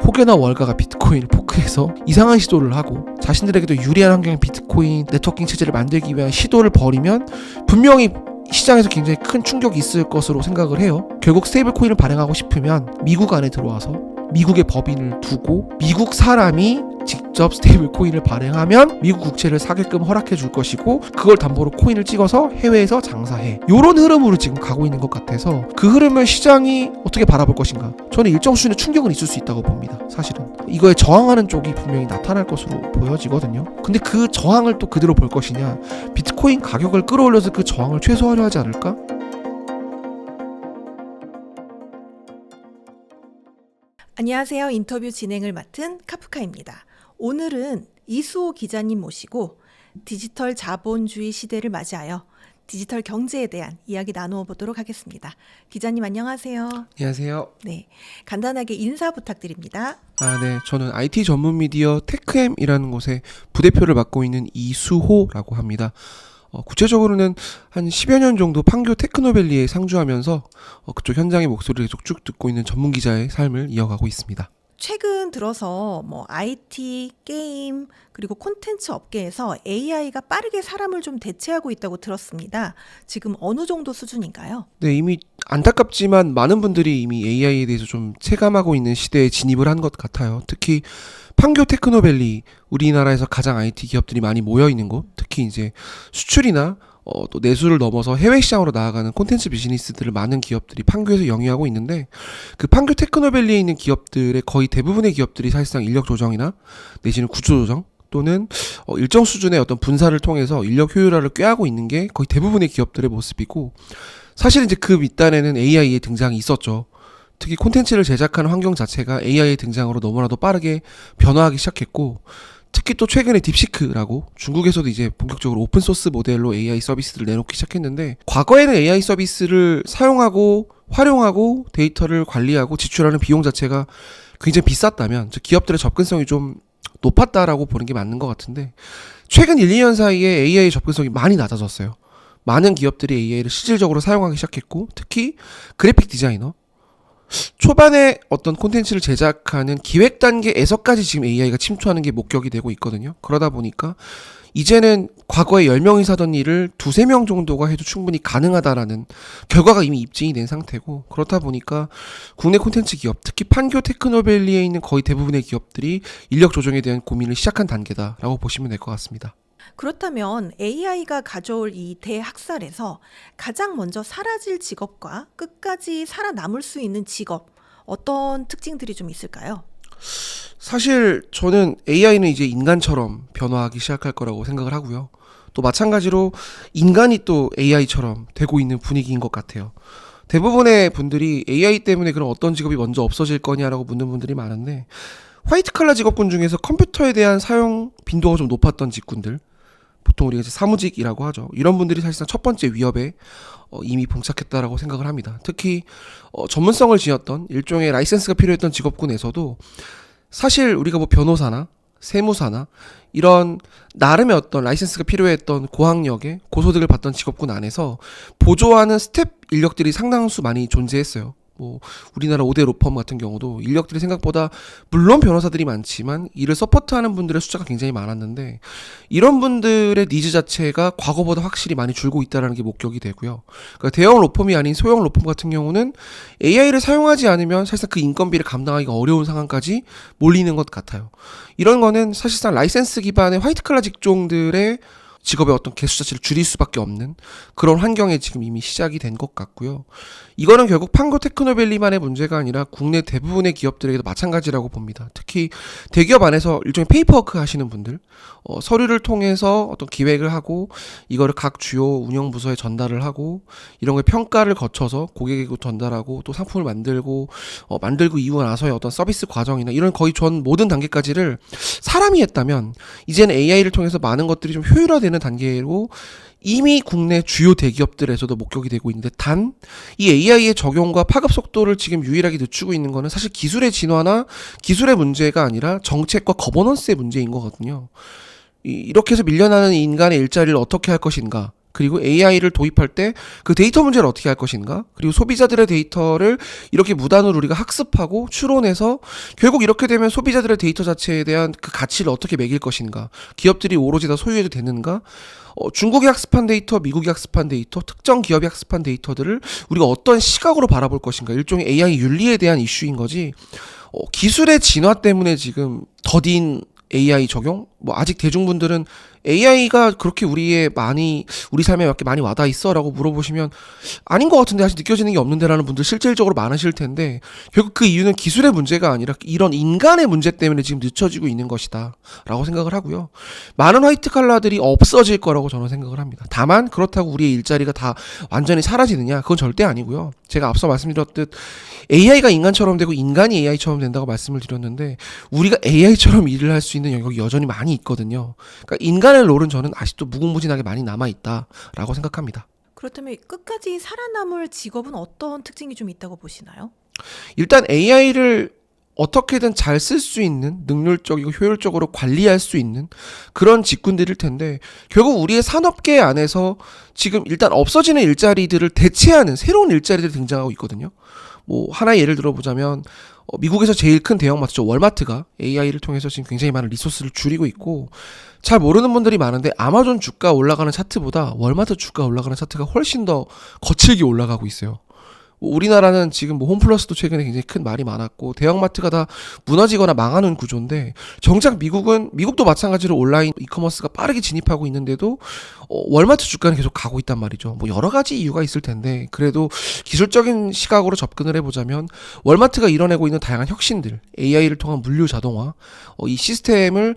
혹여나 월가가 비트코인을 포크해서 이상한 시도를 하고 자신들에게도 유리한 환경의 비트코인 네트워킹 체제를 만들기 위한 시도를 벌이면 분명히 시장에서 굉장히 큰 충격이 있을 것으로 생각을 해요. 결국 스테이블 코인을 발행하고 싶으면 미국 안에 들어와서 미국의 법인을 두고 미국 사람이 직접 스테이블 코인을 발행하면 미국 국채를 사게끔 허락해 줄 것이고, 그걸 담보로 코인을 찍어서 해외에서 장사해. 이런 흐름으로 지금 가고 있는 것 같아서 그 흐름을 시장이 어떻게 바라볼 것인가, 저는 일정 수준의 충격은 있을 수 있다고 봅니다. 사실은 이거에 저항하는 쪽이 분명히 나타날 것으로 보여지거든요. 근데 그 저항을 또 그대로 볼 것이냐, 비트코인 가격을 끌어올려서 그 저항을 최소화하려 하지 않을까? 안녕하세요. 인터뷰 진행을 맡은 카프카입니다. 오늘은 이수호 기자님 모시고 디지털 자본주의 시대를 맞이하여 디지털 경제에 대한 이야기 나누어 보도록 하겠습니다. 기자님 안녕하세요. 안녕하세요. 네, 간단하게 인사 부탁드립니다. 네. 저는 IT 전문 미디어 테크엠이라는 곳에 부대표를 맡고 있는 이수호라고 합니다. 구체적으로는 한 10여 년 정도 판교 테크노밸리에 상주하면서 그쪽 현장의 목소리를 계속 쭉 듣고 있는 전문 기자의 삶을 이어가고 있습니다. 최근 들어서 IT, 게임, 그리고 콘텐츠 업계에서 AI가 빠르게 사람을 좀 대체하고 있다고 들었습니다. 지금 어느 정도 수준인가요? 네, 이미 안타깝지만 많은 분들이 이미 AI에 대해서 좀 체감하고 있는 시대에 진입을 한 것 같아요. 특히 판교 테크노밸리, 우리나라에서 가장 IT 기업들이 많이 모여 있는 곳, 특히 이제 수출이나 또 내수를 넘어서 해외 시장으로 나아가는 콘텐츠 비즈니스들을 많은 기업들이 판교에서 영위하고 있는데, 그 판교 테크노밸리에 있는 기업들의 거의 대부분의 기업들이 사실상 인력 조정이나 내지는 구조 조정 또는 일정 수준의 어떤 분사를 통해서 인력 효율화를 꾀하고 있는 게 거의 대부분의 기업들의 모습이고, 사실 이제 그 밑단에는 AI의 등장이 있었죠. 특히 콘텐츠를 제작하는 환경 자체가 AI의 등장으로 너무나도 빠르게 변화하기 시작했고, 특히 또 최근에 딥시크라고 중국에서도 이제 본격적으로 오픈소스 모델로 AI 서비스를 내놓기 시작했는데, 과거에는 AI 서비스를 사용하고 활용하고 데이터를 관리하고 지출하는 비용 자체가 굉장히 비쌌다면, 즉 기업들의 접근성이 좀 높았다라고 보는 게 맞는 것 같은데, 최근 1, 2년 사이에 AI의 접근성이 많이 낮아졌어요. 많은 기업들이 AI를 실질적으로 사용하기 시작했고, 특히 그래픽 디자이너, 초반에 어떤 콘텐츠를 제작하는 기획 단계에서까지 지금 AI가 침투하는 게 목격이 되고 있거든요. 그러다 보니까 이제는 과거에 10명이 사던 일을 2, 3명 정도가 해도 충분히 가능하다라는 결과가 이미 입증이 된 상태고, 그렇다 보니까 국내 콘텐츠 기업, 특히 판교 테크노밸리에 있는 거의 대부분의 기업들이 인력 조정에 대한 고민을 시작한 단계다라고 보시면 될 것 같습니다. 그렇다면 AI가 가져올 이 대학살에서 가장 먼저 사라질 직업과 끝까지 살아남을 수 있는 직업, 어떤 특징들이 좀 있을까요? 사실 저는 AI는 이제 인간처럼 변화하기 시작할 거라고 생각을 하고요. 또 마찬가지로 인간이 또 AI처럼 되고 있는 분위기인 것 같아요. 대부분의 분들이 AI 때문에 그럼 어떤 직업이 먼저 없어질 거냐라고 묻는 분들이 많은데, 화이트 칼라 직업군 중에서 컴퓨터에 대한 사용 빈도가 좀 높았던 직군들, 보통 우리가 이제 사무직이라고 하죠. 이런 분들이 사실상 첫 번째 위협에 이미 봉착했다라고 생각을 합니다. 특히 전문성을 지녔던 일종의 라이센스가 필요했던 직업군에서도 사실 우리가 변호사나 세무사나 이런 나름의 어떤 라이센스가 필요했던 고학력의 고소득을 받던 직업군 안에서 보조하는 스텝 인력들이 상당수 많이 존재했어요. 우리나라 5대 로펌 같은 경우도 인력들이 생각보다, 물론 변호사들이 많지만 이를 서포트하는 분들의 숫자가 굉장히 많았는데, 이런 분들의 니즈 자체가 과거보다 확실히 많이 줄고 있다는 게 목격이 되고요. 그러니까 대형 로펌이 아닌 소형 로펌 같은 경우는 AI를 사용하지 않으면 사실상 그 인건비를 감당하기가 어려운 상황까지 몰리는 것 같아요. 이런 거는 사실상 라이센스 기반의 화이트칼라 직종들의 직업의 어떤 개수 자체를 줄일 수밖에 없는 그런 환경에 지금 이미 시작이 된 것 같고요. 이거는 결국 판교 테크노밸리만의 문제가 아니라 국내 대부분의 기업들에게도 마찬가지라고 봅니다. 특히 대기업 안에서 일종의 페이퍼워크 하시는 분들, 서류를 통해서 어떤 기획을 하고 이거를 각 주요 운영 부서에 전달을 하고, 이런 걸 평가를 거쳐서 고객에게 전달하고 또 상품을 만들고 이후 나서의 어떤 서비스 과정이나 이런 거의 전 모든 단계까지를 사람이 했다면, 이제는 AI를 통해서 많은 것들이 좀 효율화되는 단계로 이미 국내 주요 대기업들에서도 목격이 되고 있는데, 단 이 AI의 적용과 파급 속도를 지금 유일하게 늦추고 있는 거는 사실 기술의 진화나 기술의 문제가 아니라 정책과 거버넌스의 문제인 거거든요. 이렇게 해서 밀려나는 인간의 일자리를 어떻게 할 것인가, 그리고 AI를 도입할 때 그 데이터 문제를 어떻게 할 것인가? 그리고 소비자들의 데이터를 이렇게 무단으로 우리가 학습하고 추론해서 결국 이렇게 되면 소비자들의 데이터 자체에 대한 그 가치를 어떻게 매길 것인가? 기업들이 오로지 다 소유해도 되는가? 중국이 학습한 데이터, 미국이 학습한 데이터, 특정 기업이 학습한 데이터들을 우리가 어떤 시각으로 바라볼 것인가? 일종의 AI 윤리에 대한 이슈인 거지. 기술의 진화 때문에 지금 더딘 AI 적용? 뭐 아직 대중분들은 AI가 그렇게 우리 삶에 맞게 많이 와닿아 있어? 라고 물어보시면 아닌 것 같은데, 아직 느껴지는 게 없는데 라는 분들 실질적으로 많으실 텐데, 결국 그 이유는 기술의 문제가 아니라 이런 인간의 문제 때문에 지금 늦춰지고 있는 것이다 라고 생각을 하고요. 많은 화이트 칼라들이 없어질 거라고 저는 생각을 합니다. 다만 그렇다고 우리의 일자리가 다 완전히 사라지느냐? 그건 절대 아니고요. 제가 앞서 말씀드렸듯 AI가 인간처럼 되고 인간이 AI처럼 된다고 말씀을 드렸는데, 우리가 AI처럼 일을 할 수 있는 영역이 여전히 많이 있거든요. 그러니까 인간의 롤은 저는 아직도 무궁무진하게 많이 남아있다라고 생각합니다. 그렇다면 끝까지 살아남을 직업은 어떤 특징이 좀 있다고 보시나요? 일단 AI를 어떻게든 잘 쓸 수 있는, 능률적이고 효율적으로 관리할 수 있는 그런 직군들일 텐데, 결국 우리의 산업계 안에서 지금 일단 없어지는 일자리들을 대체하는 새로운 일자리들이 등장하고 있거든요. 뭐 하나의 예를 들어보자면 미국에서 제일 큰 대형마트죠, 월마트가 AI를 통해서 지금 굉장히 많은 리소스를 줄이고 있고, 잘 모르는 분들이 많은데 아마존 주가 올라가는 차트보다 월마트 주가 올라가는 차트가 훨씬 더 거칠게 올라가고 있어요. 우리나라는 지금 뭐 홈플러스도 최근에 굉장히 큰 말이 많았고 대형마트가 다 무너지거나 망하는 구조인데, 정작 미국도 마찬가지로 온라인 이커머스가 빠르게 진입하고 있는데도 월마트 주가는 계속 가고 있단 말이죠. 뭐 여러 가지 이유가 있을 텐데, 그래도 기술적인 시각으로 접근을 해보자면 월마트가 이뤄내고 있는 다양한 혁신들, AI를 통한 물류 자동화, 이 시스템을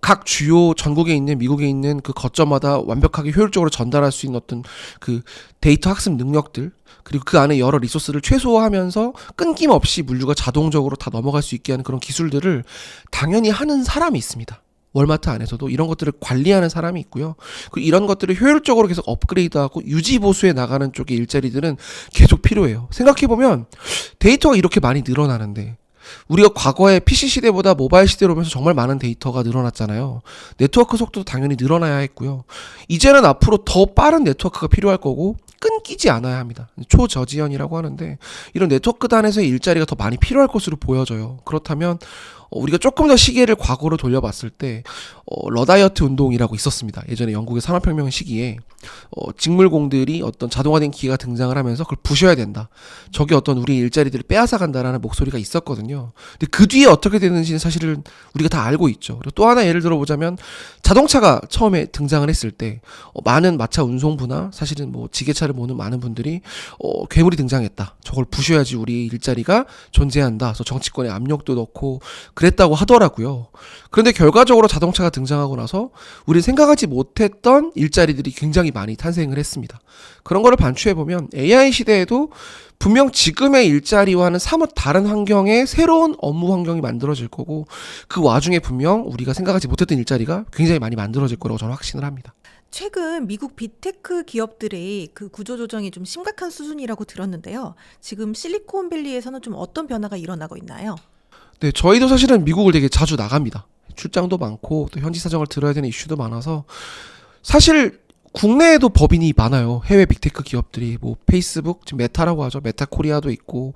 각 주요 전국에 있는 미국에 있는 그 거점마다 완벽하게 효율적으로 전달할 수 있는 어떤 그 데이터 학습 능력들, 그리고 그 안에 여러 리소스를 최소화하면서 끊김없이 물류가 자동적으로 다 넘어갈 수 있게 하는 그런 기술들을 당연히 하는 사람이 있습니다. 월마트 안에서도 이런 것들을 관리하는 사람이 있고요. 그리고 이런 것들을 효율적으로 계속 업그레이드하고 유지 보수해 나가는 쪽의 일자리들은 계속 필요해요. 생각해보면 데이터가 이렇게 많이 늘어나는데, 우리가 과거에 PC 시대보다 모바일 시대로 오면서 정말 많은 데이터가 늘어났잖아요. 네트워크 속도도 당연히 늘어나야 했고요. 이제는 앞으로 더 빠른 네트워크가 필요할 거고 끊기지 않아야 합니다. 초저지연이라고 하는데, 이런 네트워크 단에서의 일자리가 더 많이 필요할 것으로 보여져요. 그렇다면 우리가 조금 더 시계를 과거로 돌려봤을 때 러다이어트 운동이라고 있었습니다. 예전에 영국의 산업혁명 시기에 직물공들이 어떤 자동화된 기계가 등장을 하면서 그걸 부셔야 된다, 저게 어떤 우리 일자리들을 빼앗아간다라는 목소리가 있었거든요. 근데 그 뒤에 어떻게 되는지는 사실은 우리가 다 알고 있죠. 그리고 또 하나 예를 들어보자면, 자동차가 처음에 등장을 했을 때 많은 마차 운송부나 사실은 뭐 지게차를 모는 많은 분들이 괴물이 등장했다, 저걸 부셔야지 우리 일자리가 존재한다, 그래서 정치권에 압력도 넣고 그랬다고 하더라고요. 그런데 결과적으로 자동차가 등장하고 나서 우리 생각하지 못했던 일자리들이 굉장히 많이 탄생을 했습니다. 그런 거를 반추해보면 AI 시대에도 분명 지금의 일자리와는 사뭇 다른 환경의 새로운 업무 환경이 만들어질 거고, 그 와중에 분명 우리가 생각하지 못했던 일자리가 굉장히 많이 만들어질 거라고 저는 확신을 합니다. 최근 미국 빅테크 기업들의 그 구조조정이 좀 심각한 수준이라고 들었는데요. 지금 실리콘밸리에서는 좀 어떤 변화가 일어나고 있나요? 네, 저희도 사실은 미국을 되게 자주 나갑니다. 출장도 많고 또 현지 사정을 들어야 되는 이슈도 많아서, 사실 국내에도 법인이 많아요. 해외 빅테크 기업들이 뭐 페이스북, 지금 메타라고 하죠. 메타 코리아도 있고,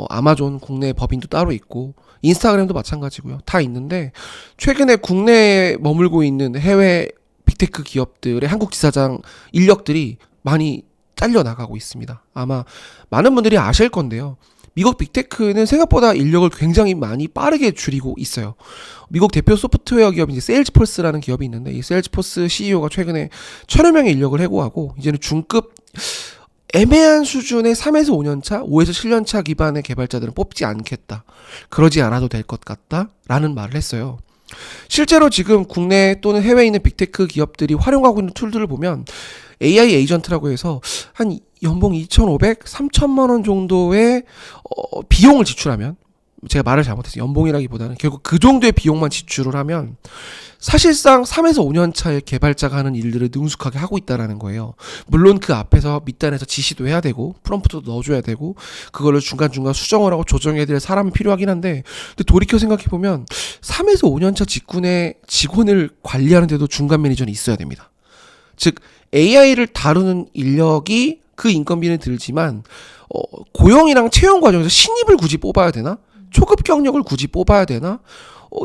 아마존 국내 법인도 따로 있고, 인스타그램도 마찬가지고요. 다 있는데, 최근에 국내에 머물고 있는 해외 빅테크 기업들의 한국 지사장 인력들이 많이 잘려 나가고 있습니다. 아마 많은 분들이 아실 건데요. 미국 빅테크는 생각보다 인력을 굉장히 많이 빠르게 줄이고 있어요. 미국 대표 소프트웨어 기업인 이제 세일즈포스라는 기업이 있는데, 이 세일즈포스 CEO가 최근에 1,000여 명의 인력을 해고하고 이제는 중급 애매한 수준의 3에서 5년차, 5에서 7년차 기반의 개발자들은 뽑지 않겠다, 그러지 않아도 될 것 같다 라는 말을 했어요. 실제로 지금 국내 또는 해외에 있는 빅테크 기업들이 활용하고 있는 툴들을 보면 AI 에이전트라고 해서 한 연봉 2,500, 3천만 원 정도의 비용을 지출하면, 제가 말을 잘못했어요. 연봉이라기보다는 결국 그 정도의 비용만 지출을 하면 사실상 3에서 5년 차의 개발자가 하는 일들을 능숙하게 하고 있다는 거예요. 물론 그 앞에서 밑단에서 지시도 해야 되고 프롬프트도 넣어줘야 되고 그걸로 중간중간 수정을 하고 조정해야 될 사람이 필요하긴 한데, 근데 돌이켜 생각해보면 3에서 5년 차 직군의 직원을 관리하는 데도 중간 매니저는 있어야 됩니다. 즉 AI를 다루는 인력이 그 인건비는 들지만 고용이랑 채용 과정에서 신입을 굳이 뽑아야 되나? 초급 경력을 굳이 뽑아야 되나?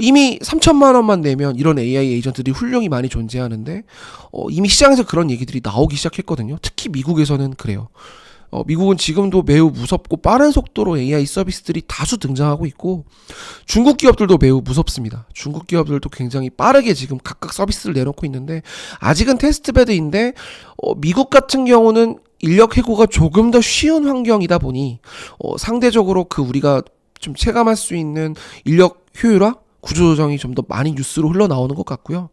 이미 3천만 원만 내면 이런 AI 에이전트들이 훌륭히 많이 존재하는데 이미 시장에서 그런 얘기들이 나오기 시작했거든요. 특히 미국에서는 그래요. 미국은 지금도 매우 무섭고 빠른 속도로 AI 서비스들이 다수 등장하고 있고 중국 기업들도 매우 무섭습니다. 중국 기업들도 굉장히 빠르게 지금 각각 서비스를 내놓고 있는데 아직은 테스트베드인데 미국 같은 경우는 인력 해고가 조금 더 쉬운 환경이다 보니 상대적으로 그 우리가 좀 체감할 수 있는 인력 효율화 구조조정이 좀 더 많이 뉴스로 흘러나오는 것 같고요.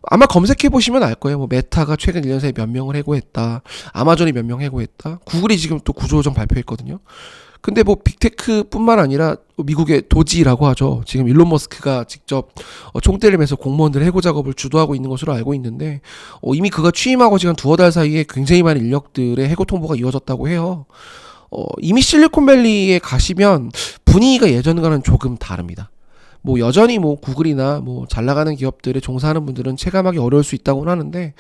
아마 검색해보시면 알 거예요. 뭐 메타가 최근 1년 사이에 몇 명을 해고했다. 아마존이 몇 명 해고했다. 구글이 지금 또 구조조정 발표했거든요. 근데 뭐 빅테크뿐만 아니라 미국의 도지라고 하죠. 지금 일론 머스크가 직접 총대를 매서 공무원들 해고 작업을 주도하고 있는 것으로 알고 있는데 이미 그가 취임하고 지금 두어 달 사이에 굉장히 많은 인력들의 해고 통보가 이어졌다고 해요. 이미 실리콘밸리에 가시면 분위기가 예전과는 조금 다릅니다. 뭐 여전히 뭐 구글이나 뭐 잘 나가는 기업들에 종사하는 분들은 체감하기 어려울 수 있다고는 하는데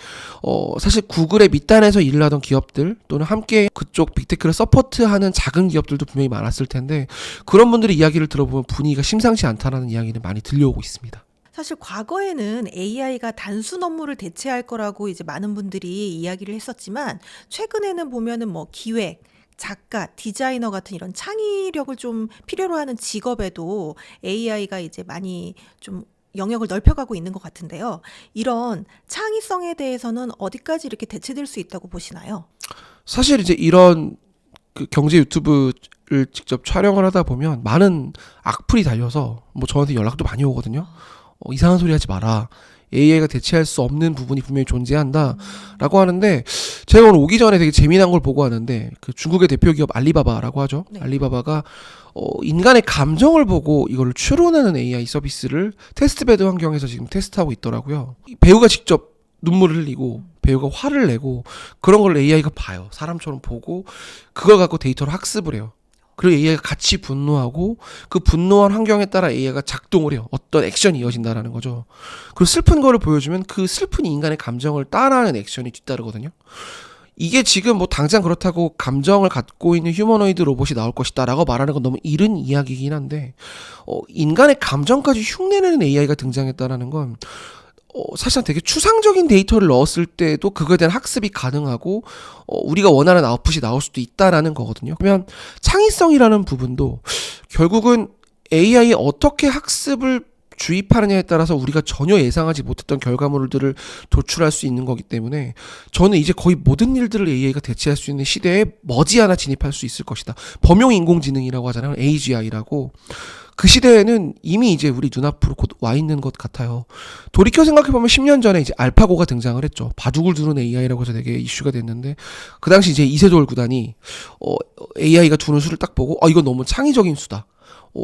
사실 구글의 밑단에서 일을 하던 기업들 또는 함께 그쪽 빅테크를 서포트하는 작은 기업들도 분명히 많았을 텐데 그런 분들의 이야기를 들어보면 분위기가 심상치 않다라는 이야기는 많이 들려오고 있습니다. 사실 과거에는 AI가 단순 업무를 대체할 거라고 이제 많은 분들이 이야기를 했었지만 최근에는 보면은 뭐 기획, 작가, 디자이너 같은 이런 창의력을 좀 필요로 하는 직업에도 AI가 이제 많이 좀 영역을 넓혀가고 있는 것 같은데요. 이런 창의성에 대해서는 어디까지 이렇게 대체될 수 있다고 보시나요? 사실 이제 이런 그 경제 유튜브를 직접 촬영을 하다 보면 많은 악플이 달려서 뭐 저한테 연락도 많이 오거든요. 이상한 소리 하지 마라. AI가 대체할 수 없는 부분이 분명히 존재한다 라고 하는데 제가 오늘 오기 전에 되게 재미난 걸 보고 왔는데 그 중국의 대표 기업 알리바바라고 하죠. 네. 알리바바가 인간의 감정을 보고 이걸 추론하는 AI 서비스를 테스트베드 환경에서 지금 테스트하고 있더라고요. 배우가 직접 눈물을 흘리고 배우가 화를 내고 그런 걸 AI가 봐요. 사람처럼 보고 그걸 갖고 데이터로 학습을 해요. 그리고 AI가 같이 분노하고 그 분노한 환경에 따라 AI가 작동을 해요. 어떤 액션이 이어진다라는 거죠. 그리고 슬픈 거를 보여주면 그 슬픈 인간의 감정을 따라하는 액션이 뒤따르거든요. 이게 지금 뭐 당장 그렇다고 감정을 갖고 있는 휴머노이드 로봇이 나올 것이다 라고 말하는 건 너무 이른 이야기이긴 한데 인간의 감정까지 흉내내는 AI가 등장했다라는 건 사실상 되게 추상적인 데이터를 넣었을 때도 그거에 대한 학습이 가능하고 우리가 원하는 아웃풋이 나올 수도 있다라는 거거든요. 그러면 창의성이라는 부분도 결국은 AI에 어떻게 학습을 주입하느냐에 따라서 우리가 전혀 예상하지 못했던 결과물들을 도출할 수 있는 거기 때문에 저는 이제 거의 모든 일들을 AI가 대체할 수 있는 시대에 머지않아 진입할 수 있을 것이다. 범용 인공지능이라고 하잖아요. AGI라고. 그 시대에는 이미 이제 우리 눈앞으로 곧 와 있는 것 같아요. 돌이켜 생각해보면 10년 전에 이제 알파고가 등장을 했죠. 바둑을 두는 AI라고 해서 되게 이슈가 됐는데 그 당시 이제 이세돌 구단이 AI가 두는 수를 딱 보고 이건 너무 창의적인 수다.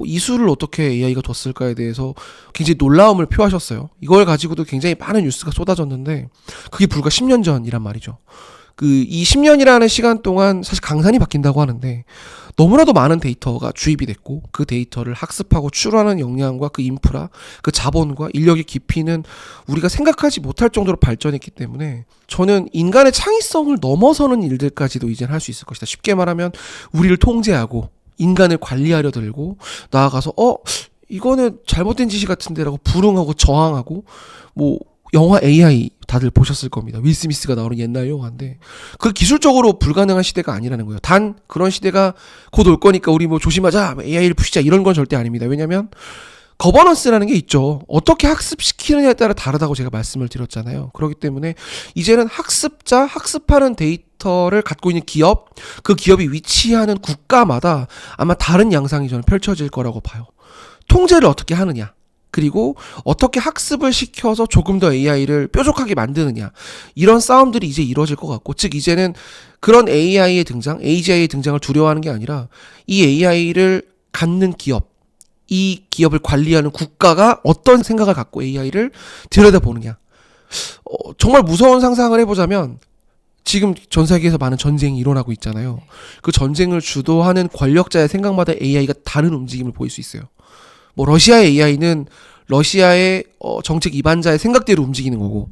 이 수를 어떻게 AI가 뒀을까에 대해서 굉장히 놀라움을 표하셨어요. 이걸 가지고도 굉장히 많은 뉴스가 쏟아졌는데 그게 불과 10년 전이란 말이죠. 이 10년이라는 시간 동안 사실 강산이 바뀐다고 하는데 너무나도 많은 데이터가 주입이 됐고 그 데이터를 학습하고 추론하는 역량과 그 인프라, 그 자본과 인력의 깊이는 우리가 생각하지 못할 정도로 발전했기 때문에 저는 인간의 창의성을 넘어서는 일들까지도 이제는 할 수 있을 것이다. 쉽게 말하면 우리를 통제하고 인간을 관리하려 들고 나아가서 이거는 잘못된 짓이 같은데라고 불응하고 저항하고 뭐 영화 AI 다들 보셨을 겁니다. 윌 스미스가 나오는 옛날 영화인데 그 기술적으로 불가능한 시대가 아니라는 거예요. 단 그런 시대가 곧 올 거니까 우리 뭐 조심하자, AI를 푸시자 이런 건 절대 아닙니다. 왜냐하면 거버넌스라는 게 있죠. 어떻게 학습시키느냐에 따라 다르다고 제가 말씀을 드렸잖아요. 그렇기 때문에 이제는 학습자, 학습하는 데이터를 갖고 있는 기업, 그 기업이 위치하는 국가마다 아마 다른 양상이 저는 펼쳐질 거라고 봐요. 통제를 어떻게 하느냐, 그리고 어떻게 학습을 시켜서 조금 더 AI를 뾰족하게 만드느냐, 이런 싸움들이 이제 이루어질 것 같고, 즉 이제는 그런 AI의 등장, AGI의 등장을 두려워하는 게 아니라 이 AI를 갖는 기업, 이 기업을 관리하는 국가가 어떤 생각을 갖고 AI를 들여다보느냐. 정말 무서운 상상을 해보자면 지금 전 세계에서 많은 전쟁이 일어나고 있잖아요. 그 전쟁을 주도하는 권력자의 생각마다 AI가 다른 움직임을 보일 수 있어요. 뭐 러시아의 AI는 러시아의 정책 이반자의 생각대로 움직이는 거고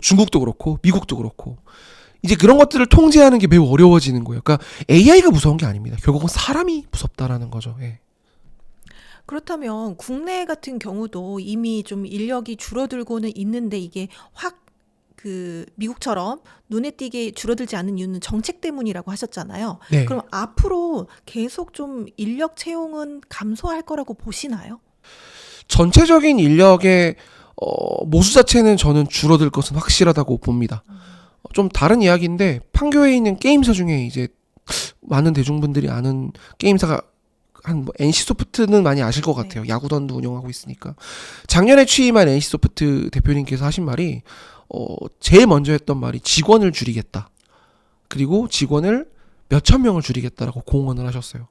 중국도 그렇고 미국도 그렇고 이제 그런 것들을 통제하는 게 매우 어려워지는 거예요. 그러니까 AI가 무서운 게 아닙니다. 결국은 사람이 무섭다라는 거죠. 예. 그렇다면 국내 같은 경우도 이미 좀 인력이 줄어들고는 있는데 이게 확 미국처럼 눈에 띄게 줄어들지 않는 이유는 정책 때문이라고 하셨잖아요. 네. 그럼 앞으로 계속 좀 인력 채용은 감소할 거라고 보시나요? 전체적인 인력의 모수 자체는 저는 줄어들 것은 확실하다고 봅니다. 좀 다른 이야기인데 판교에 있는 게임사 중에 이제 많은 대중분들이 아는 게임사가 한 NC소프트는 많이 아실 것 같아요. 네. 야구단도 운영하고 있으니까. 작년에 취임한 NC소프트 대표님께서 하신 말이 제일 먼저 했던 말이 직원을 줄이겠다. 그리고 직원을 몇천 명을 줄이겠다라고 공언을 하셨어요.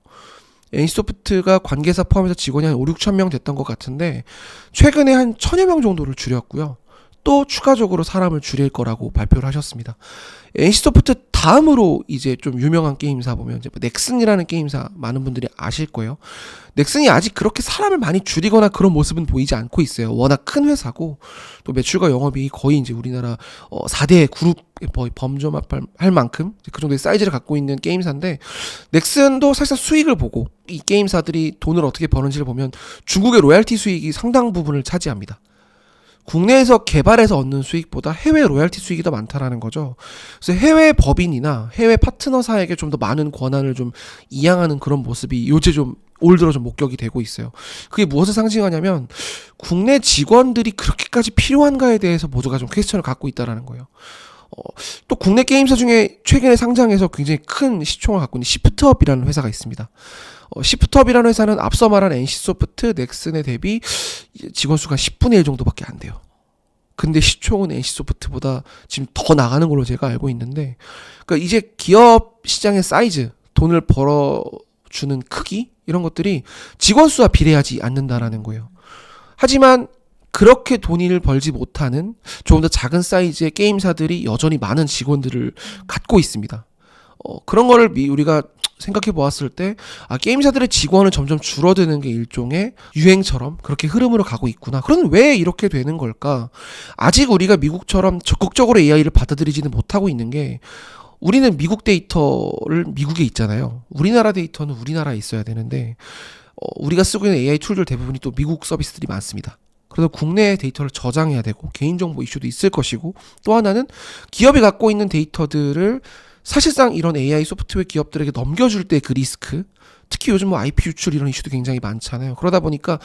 NC소프트가 관계사 포함해서 직원이 한 5, 6천 명 됐던 것 같은데 최근에 한 1,000여 명 정도를 줄였고요. 또 추가적으로 사람을 줄일 거라고 발표를 하셨습니다. NC소프트 다음으로 이제 좀 유명한 게임사 보면 이제 넥슨이라는 게임사 많은 분들이 아실 거예요. 넥슨이 아직 그렇게 사람을 많이 줄이거나 그런 모습은 보이지 않고 있어요. 워낙 큰 회사고 또 매출과 영업이 거의 이제 우리나라 4대 그룹에 범접할 만큼 그 정도의 사이즈를 갖고 있는 게임사인데 넥슨도 사실상 수익을 보고 이 게임사들이 돈을 어떻게 버는지를 보면 중국의 로얄티 수익이 상당 부분을 차지합니다. 국내에서 개발해서 얻는 수익보다 해외 로얄티 수익이 더 많다라는 거죠. 그래서 해외 법인이나 해외 파트너사에게 좀 더 많은 권한을 좀 이양하는 그런 모습이 요새 좀 올 들어 좀 목격이 되고 있어요. 그게 무엇을 상징하냐면 국내 직원들이 그렇게까지 필요한가에 대해서 모두가 좀 퀘스천을 갖고 있다라는 거예요. 또 국내 게임사 중에 최근에 상장해서 굉장히 큰 시총을 갖고 있는 시프트업이라는 회사가 있습니다. 시프트업이라는 회사는 앞서 말한 NC소프트, 넥슨에 대비 직원 수가 10분의 1 정도밖에 안 돼요. 근데 시총은 NC소프트보다 지금 더 나가는 걸로 제가 알고 있는데, 그러니까 이제 기업 시장의 사이즈, 돈을 벌어주는 크기 이런 것들이 직원 수와 비례하지 않는다라는 거예요. 하지만 그렇게 돈을 벌지 못하는 조금 더 작은 사이즈의 게임사들이 여전히 많은 직원들을 갖고 있습니다. 그런 거를 우리가 생각해 보았을 때 게임사들의 직원은 점점 줄어드는 게 일종의 유행처럼 그렇게 흐름으로 가고 있구나. 그럼 왜 이렇게 되는 걸까? 아직 우리가 미국처럼 적극적으로 AI를 받아들이지는 못하고 있는 게 우리는 미국 데이터를 미국에 있잖아요. 우리나라 데이터는 우리나라에 있어야 되는데 우리가 쓰고 있는 AI 툴들 대부분이 또 미국 서비스들이 많습니다. 그래서 국내 데이터를 저장해야 되고 개인정보 이슈도 있을 것이고 또 하나는 기업이 갖고 있는 데이터들을 사실상 이런 AI 소프트웨어 기업들에게 넘겨줄 때 그 리스크, 특히 요즘 뭐 IP 유출 이런 이슈도 굉장히 많잖아요. 그러다 보니까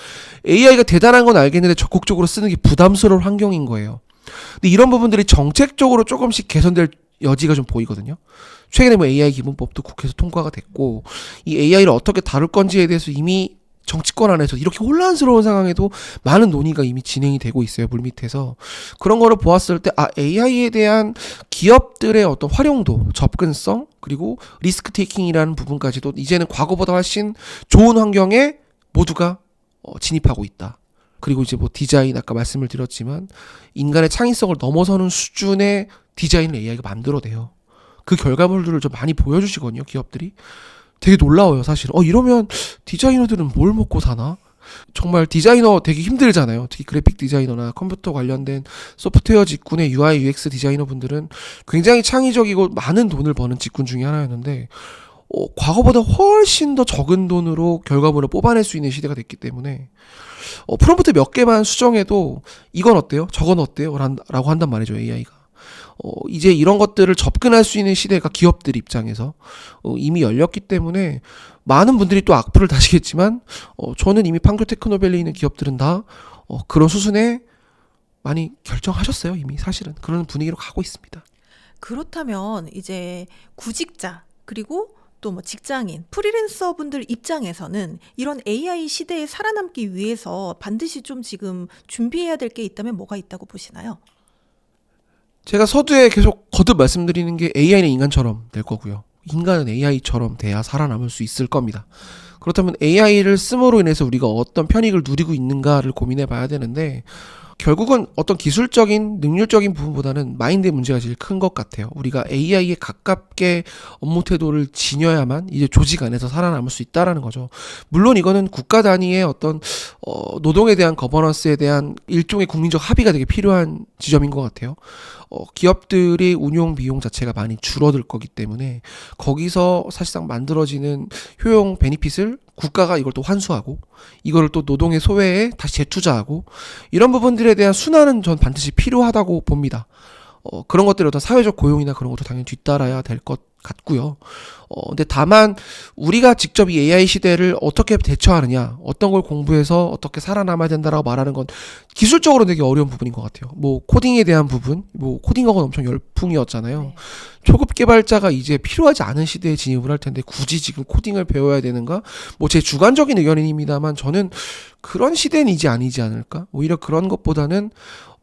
AI가 대단한 건 알겠는데 적극적으로 쓰는 게 부담스러운 환경인 거예요. 근데 이런 부분들이 정책적으로 조금씩 개선될 여지가 좀 보이거든요. 최근에 뭐 AI 기본법도 국회에서 통과가 됐고 이 AI를 어떻게 다룰 건지에 대해서 이미 정치권 안에서 이렇게 혼란스러운 상황에도 많은 논의가 이미 진행이 되고 있어요. 물밑에서. 그런 거를 보았을 때 AI에 대한 기업들의 어떤 활용도, 접근성, 그리고 리스크 테이킹이라는 부분까지도 이제는 과거보다 훨씬 좋은 환경에 모두가 진입하고 있다. 그리고 이제 뭐 디자인 아까 말씀을 드렸지만 인간의 창의성을 넘어서는 수준의 디자인을 AI가 만들어내요. 그 결과물들을 좀 많이 보여주시거든요. 기업들이. 되게 놀라워요, 사실. 이러면 디자이너들은 뭘 먹고 사나? 정말 디자이너 되게 힘들잖아요. 특히 그래픽 디자이너나 컴퓨터 관련된 소프트웨어 직군의 UI, UX 디자이너 분들은 굉장히 창의적이고 많은 돈을 버는 직군 중에 하나였는데, 과거보다 훨씬 더 적은 돈으로 결과물을 뽑아낼 수 있는 시대가 됐기 때문에, 프롬프트 몇 개만 수정해도 이건 어때요? 저건 어때요? 라고 한단 말이죠, AI가. 이제 이런 것들을 접근할 수 있는 시대가 기업들 입장에서 이미 열렸기 때문에 많은 분들이 또 악플을 다시겠지만 저는 이미 판교 테크노밸리에 있는 기업들은 다 그런 수순에 많이 결정하셨어요. 이미 사실은 그런 분위기로 가고 있습니다. 그렇다면 이제 구직자 그리고 또 뭐 직장인, 프리랜서 분들 입장에서는 이런 AI 시대에 살아남기 위해서 반드시 좀 지금 준비해야 될 게 있다면 뭐가 있다고 보시나요? 제가 서두에 계속 거듭 말씀드리는 게 AI는 인간처럼 될 거고요. 인간은 AI처럼 돼야 살아남을 수 있을 겁니다. 그렇다면 AI를 씀으로 인해서 우리가 어떤 편익을 누리고 있는가를 고민해 봐야 되는데 결국은 어떤 기술적인 능률적인 부분보다는 마인드의 문제가 제일 큰 것 같아요. 우리가 AI에 가깝게 업무 태도를 지녀야만 이제 조직 안에서 살아남을 수 있다라는 거죠. 물론 이거는 국가 단위의 어떤 노동에 대한 거버넌스에 대한 일종의 국민적 합의가 되게 필요한 지점인 것 같아요. 기업들의 운용 비용 자체가 많이 줄어들 거기 때문에 거기서 사실상 만들어지는 효용 베니핏을 국가가 이걸 또 환수하고 이거를 또 노동의 소외에 다시 재투자하고 이런 부분들에 대한 순환은 전 반드시 필요하다고 봅니다. 그런 것들이 어떤 사회적 고용이나 그런 것도 당연히 뒤따라야 될 것 같고요. 근데 다만 우리가 직접 이 AI 시대를 어떻게 대처하느냐, 어떤 걸 공부해서 어떻게 살아남아야 된다라고 말하는 건 기술적으로 되게 어려운 부분인 것 같아요. 뭐 코딩에 대한 부분, 뭐 코딩학은 엄청 열풍이었잖아요. 네. 초급 개발자가 이제 필요하지 않은 시대에 진입을 할 텐데 굳이 지금 코딩을 배워야 되는가? 뭐 제 주관적인 의견입니다만 저는 그런 시대는 이제 아니지 않을까? 오히려 그런 것보다는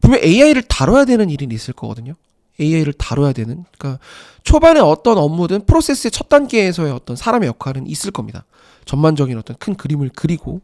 분명 AI를 다뤄야 되는 일이 있을 거거든요. AI를 다뤄야 되는. 그러니까 초반에 어떤 업무든 프로세스의 첫 단계에서의 어떤 사람의 역할은 있을 겁니다. 전반적인 어떤 큰 그림을 그리고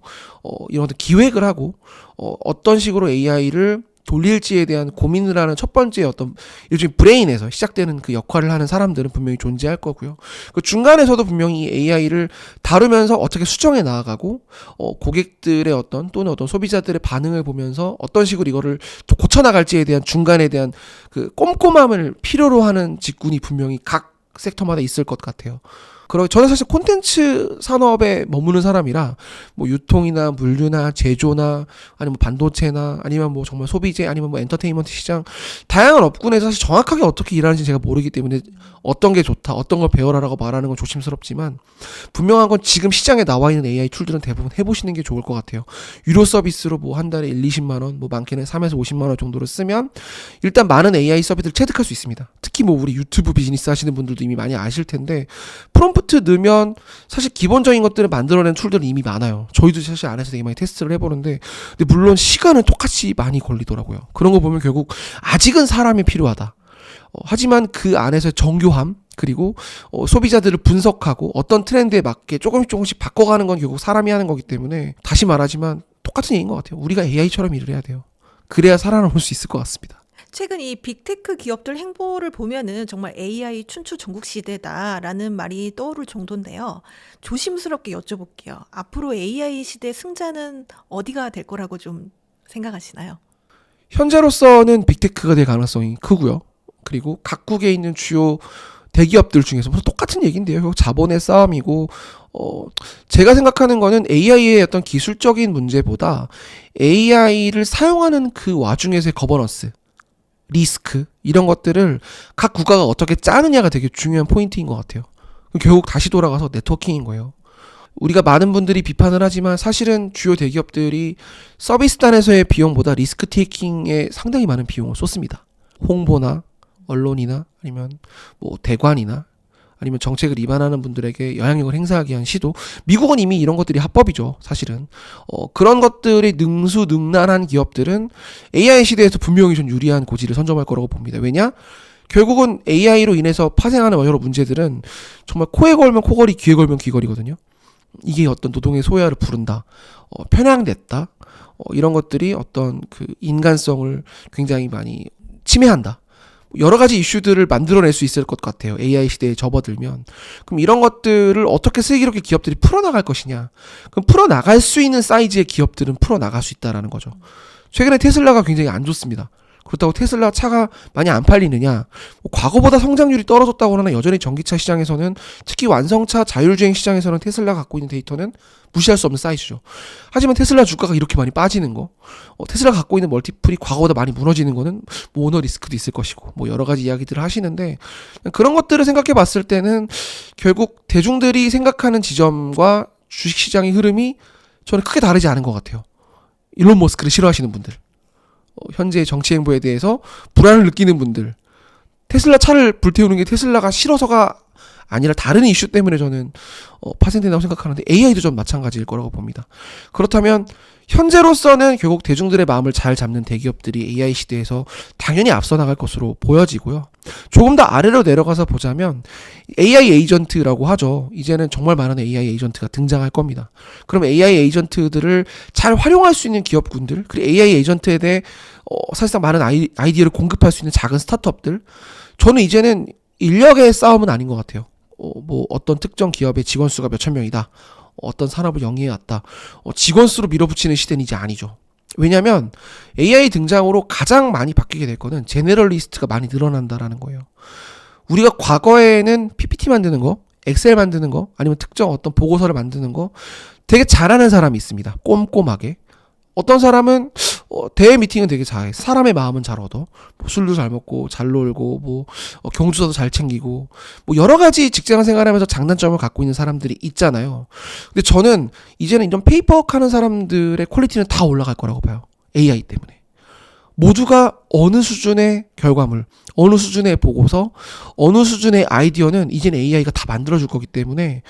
이런 어떤 기획을 하고 어떤 식으로 AI를 돌릴지에 대한 고민을 하는 첫 번째 어떤 일종의 브레인에서 시작되는 그 역할을 하는 사람들은 분명히 존재할 거고요. 그 중간에서도 분명히 AI를 다루면서 어떻게 수정해 나아가고 고객들의 어떤 또는 어떤 소비자들의 반응을 보면서 어떤 식으로 이거를 또 고쳐 나갈지에 대한 중간에 대한 그 꼼꼼함을 필요로 하는 직군이 분명히 각 섹터마다 있을 것 같아요. 그리고 저는 사실 콘텐츠 산업에 머무는 사람이라 뭐 유통이나 물류나 제조나 아니면 뭐 반도체나 아니면 뭐 정말 소비재 아니면 뭐 엔터테인먼트 시장 다양한 업군에서 사실 정확하게 어떻게 일하는지 제가 모르기 때문에 어떤 게 좋다 어떤 걸 배워라라고 말하는 건 조심스럽지만 분명한 건 지금 시장에 나와 있는 AI 툴들은 대부분 해보시는 게 좋을 것 같아요. 유료 서비스로 뭐 한 달에 1-20만 원, 뭐 많게는 3에서 50만 원 정도를 쓰면 일단 많은 AI 서비스를 체득할 수 있습니다. 특히 뭐 우리 유튜브 비즈니스 하시는 분들도 이미 많이 아실 텐데 프롬프트 넣으면 사실 기본적인 것들을 만들어낸 툴들은 이미 많아요. 저희도 사실 안에서 되게 많이 테스트를 해보는데 근데 물론 시간은 똑같이 많이 걸리더라고요. 그런 거 보면 결국 아직은 사람이 필요하다. 하지만 그 안에서 정교함 그리고 소비자들을 분석하고 어떤 트렌드에 맞게 조금씩 바꿔가는 건 결국 사람이 하는 거기 때문에 다시 말하지만 똑같은 얘기인 것 같아요. 우리가 AI처럼 일을 해야 돼요. 그래야 살아남을 수 있을 것 같습니다. 최근 이 빅테크 기업들 행보를 보면은 정말 AI 춘추 전국 시대다라는 말이 떠오를 정도인데요. 조심스럽게 여쭤볼게요. 앞으로 AI 시대 승자는 어디가 될 거라고 좀 생각하시나요? 현재로서는 빅테크가 될 가능성이 크고요. 그리고 각국에 있는 주요 대기업들 중에서 똑같은 얘기인데요. 결국 자본의 싸움이고 제가 생각하는 거는 AI의 어떤 기술적인 문제보다 AI를 사용하는 그 와중에서의 거버넌스 리스크 이런 것들을 각 국가가 어떻게 짜느냐가 되게 중요한 포인트인 것 같아요. 결국 다시 돌아가서 네트워킹인 거예요. 우리가 많은 분들이 비판을 하지만 사실은 주요 대기업들이 서비스단에서의 비용보다 리스크 테이킹에 상당히 많은 비용을 쏟습니다. 홍보나 언론이나 아니면 뭐 대관이나 아니면 정책을 위반하는 분들에게 영향력을 행사하기 위한 시도. 미국은 이미 이런 것들이 합법이죠. 사실은 그런 것들이 능수능란한 기업들은 AI 시대에서 분명히 좀 유리한 고지를 선점할 거라고 봅니다. 왜냐? 결국은 AI로 인해서 파생하는 여러 문제들은 정말 코에 걸면 코걸이 귀에 걸면 귀걸이거든요. 이게 어떤 노동의 소외를 부른다, 편향됐다, 이런 것들이 어떤 그 인간성을 굉장히 많이 침해한다. 여러 가지 이슈들을 만들어낼 수 있을 것 같아요. AI 시대에 접어들면. 그럼 이런 것들을 어떻게 슬기롭게 기업들이 풀어나갈 것이냐. 그럼 풀어나갈 수 있는 사이즈의 기업들은 풀어나갈 수 있다라는 거죠. 최근에 테슬라가 굉장히 안 좋습니다. 그렇다고 테슬라 차가 많이 안 팔리느냐. 과거보다 성장률이 떨어졌다고 하나 여전히 전기차 시장에서는 특히 완성차 자율주행 시장에서는 테슬라가 갖고 있는 데이터는 무시할 수 없는 사이즈죠. 하지만 테슬라 주가가 이렇게 많이 빠지는 거, 테슬라가 갖고 있는 멀티플이 과거보다 많이 무너지는 거는 뭐 오너 리스크도 있을 것이고 뭐 여러 가지 이야기들을 하시는데 그런 것들을 생각해 봤을 때는 결국 대중들이 생각하는 지점과 주식시장의 흐름이 저는 크게 다르지 않은 것 같아요. 일론 머스크를 싫어하시는 분들, 현재 정치 행보에 대해서 불안을 느끼는 분들, 테슬라 차를 불태우는 게 테슬라가 싫어서가 아니라 다른 이슈 때문에 저는 파생된다고 생각하는데 AI도 좀 마찬가지일 거라고 봅니다. 그렇다면 현재로서는 결국 대중들의 마음을 잘 잡는 대기업들이 AI 시대에서 당연히 앞서 나갈 것으로 보여지고요. 조금 더 아래로 내려가서 보자면 AI 에이전트라고 하죠. 이제는 정말 많은 AI 에이전트가 등장할 겁니다. 그럼 AI 에이전트들을 잘 활용할 수 있는 기업군들, 그리고 AI 에이전트에 대해 사실상 많은 아이디어를 공급할 수 있는 작은 스타트업들, 저는 이제는 인력의 싸움은 아닌 것 같아요. 뭐 어떤 특정 기업의 직원 수가 몇천 명이다, 어떤 산업을 영위해왔다, 직원 수로 밀어붙이는 시대는 이제 아니죠. 왜냐하면 AI 등장으로 가장 많이 바뀌게 될 거는 제너럴리스트가 많이 늘어난다라는 거예요. 우리가 과거에는 PPT 만드는 거, 엑셀 만드는 거, 아니면 특정 어떤 보고서를 만드는 거 되게 잘하는 사람이 있습니다. 꼼꼼하게. 어떤 사람은 대회 미팅은 되게 잘해. 사람의 마음은 잘 얻어. 뭐 술도 잘 먹고 잘 놀고 뭐 경주서도 잘 챙기고 뭐 여러 가지 직장 생활하면서 장단점을 갖고 있는 사람들이 있잖아요. 근데 저는 이제는 이런 페이퍼워크 하는 사람들의 퀄리티는 다 올라갈 거라고 봐요. AI 때문에. 모두가 어느 수준의 결과물, 어느 수준의 보고서, 어느 수준의 아이디어는 이제는 AI가 다 만들어줄 거기 때문에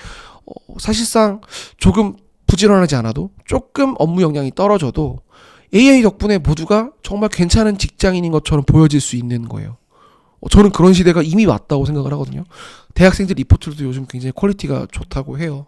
사실상 조금 부지런하지 않아도 조금 업무 역량이 떨어져도 AI 덕분에 모두가 정말 괜찮은 직장인인 것처럼 보여질 수 있는 거예요. 저는 그런 시대가 이미 왔다고 생각을 하거든요. 대학생들 리포트도 요즘 굉장히 퀄리티가 좋다고 해요.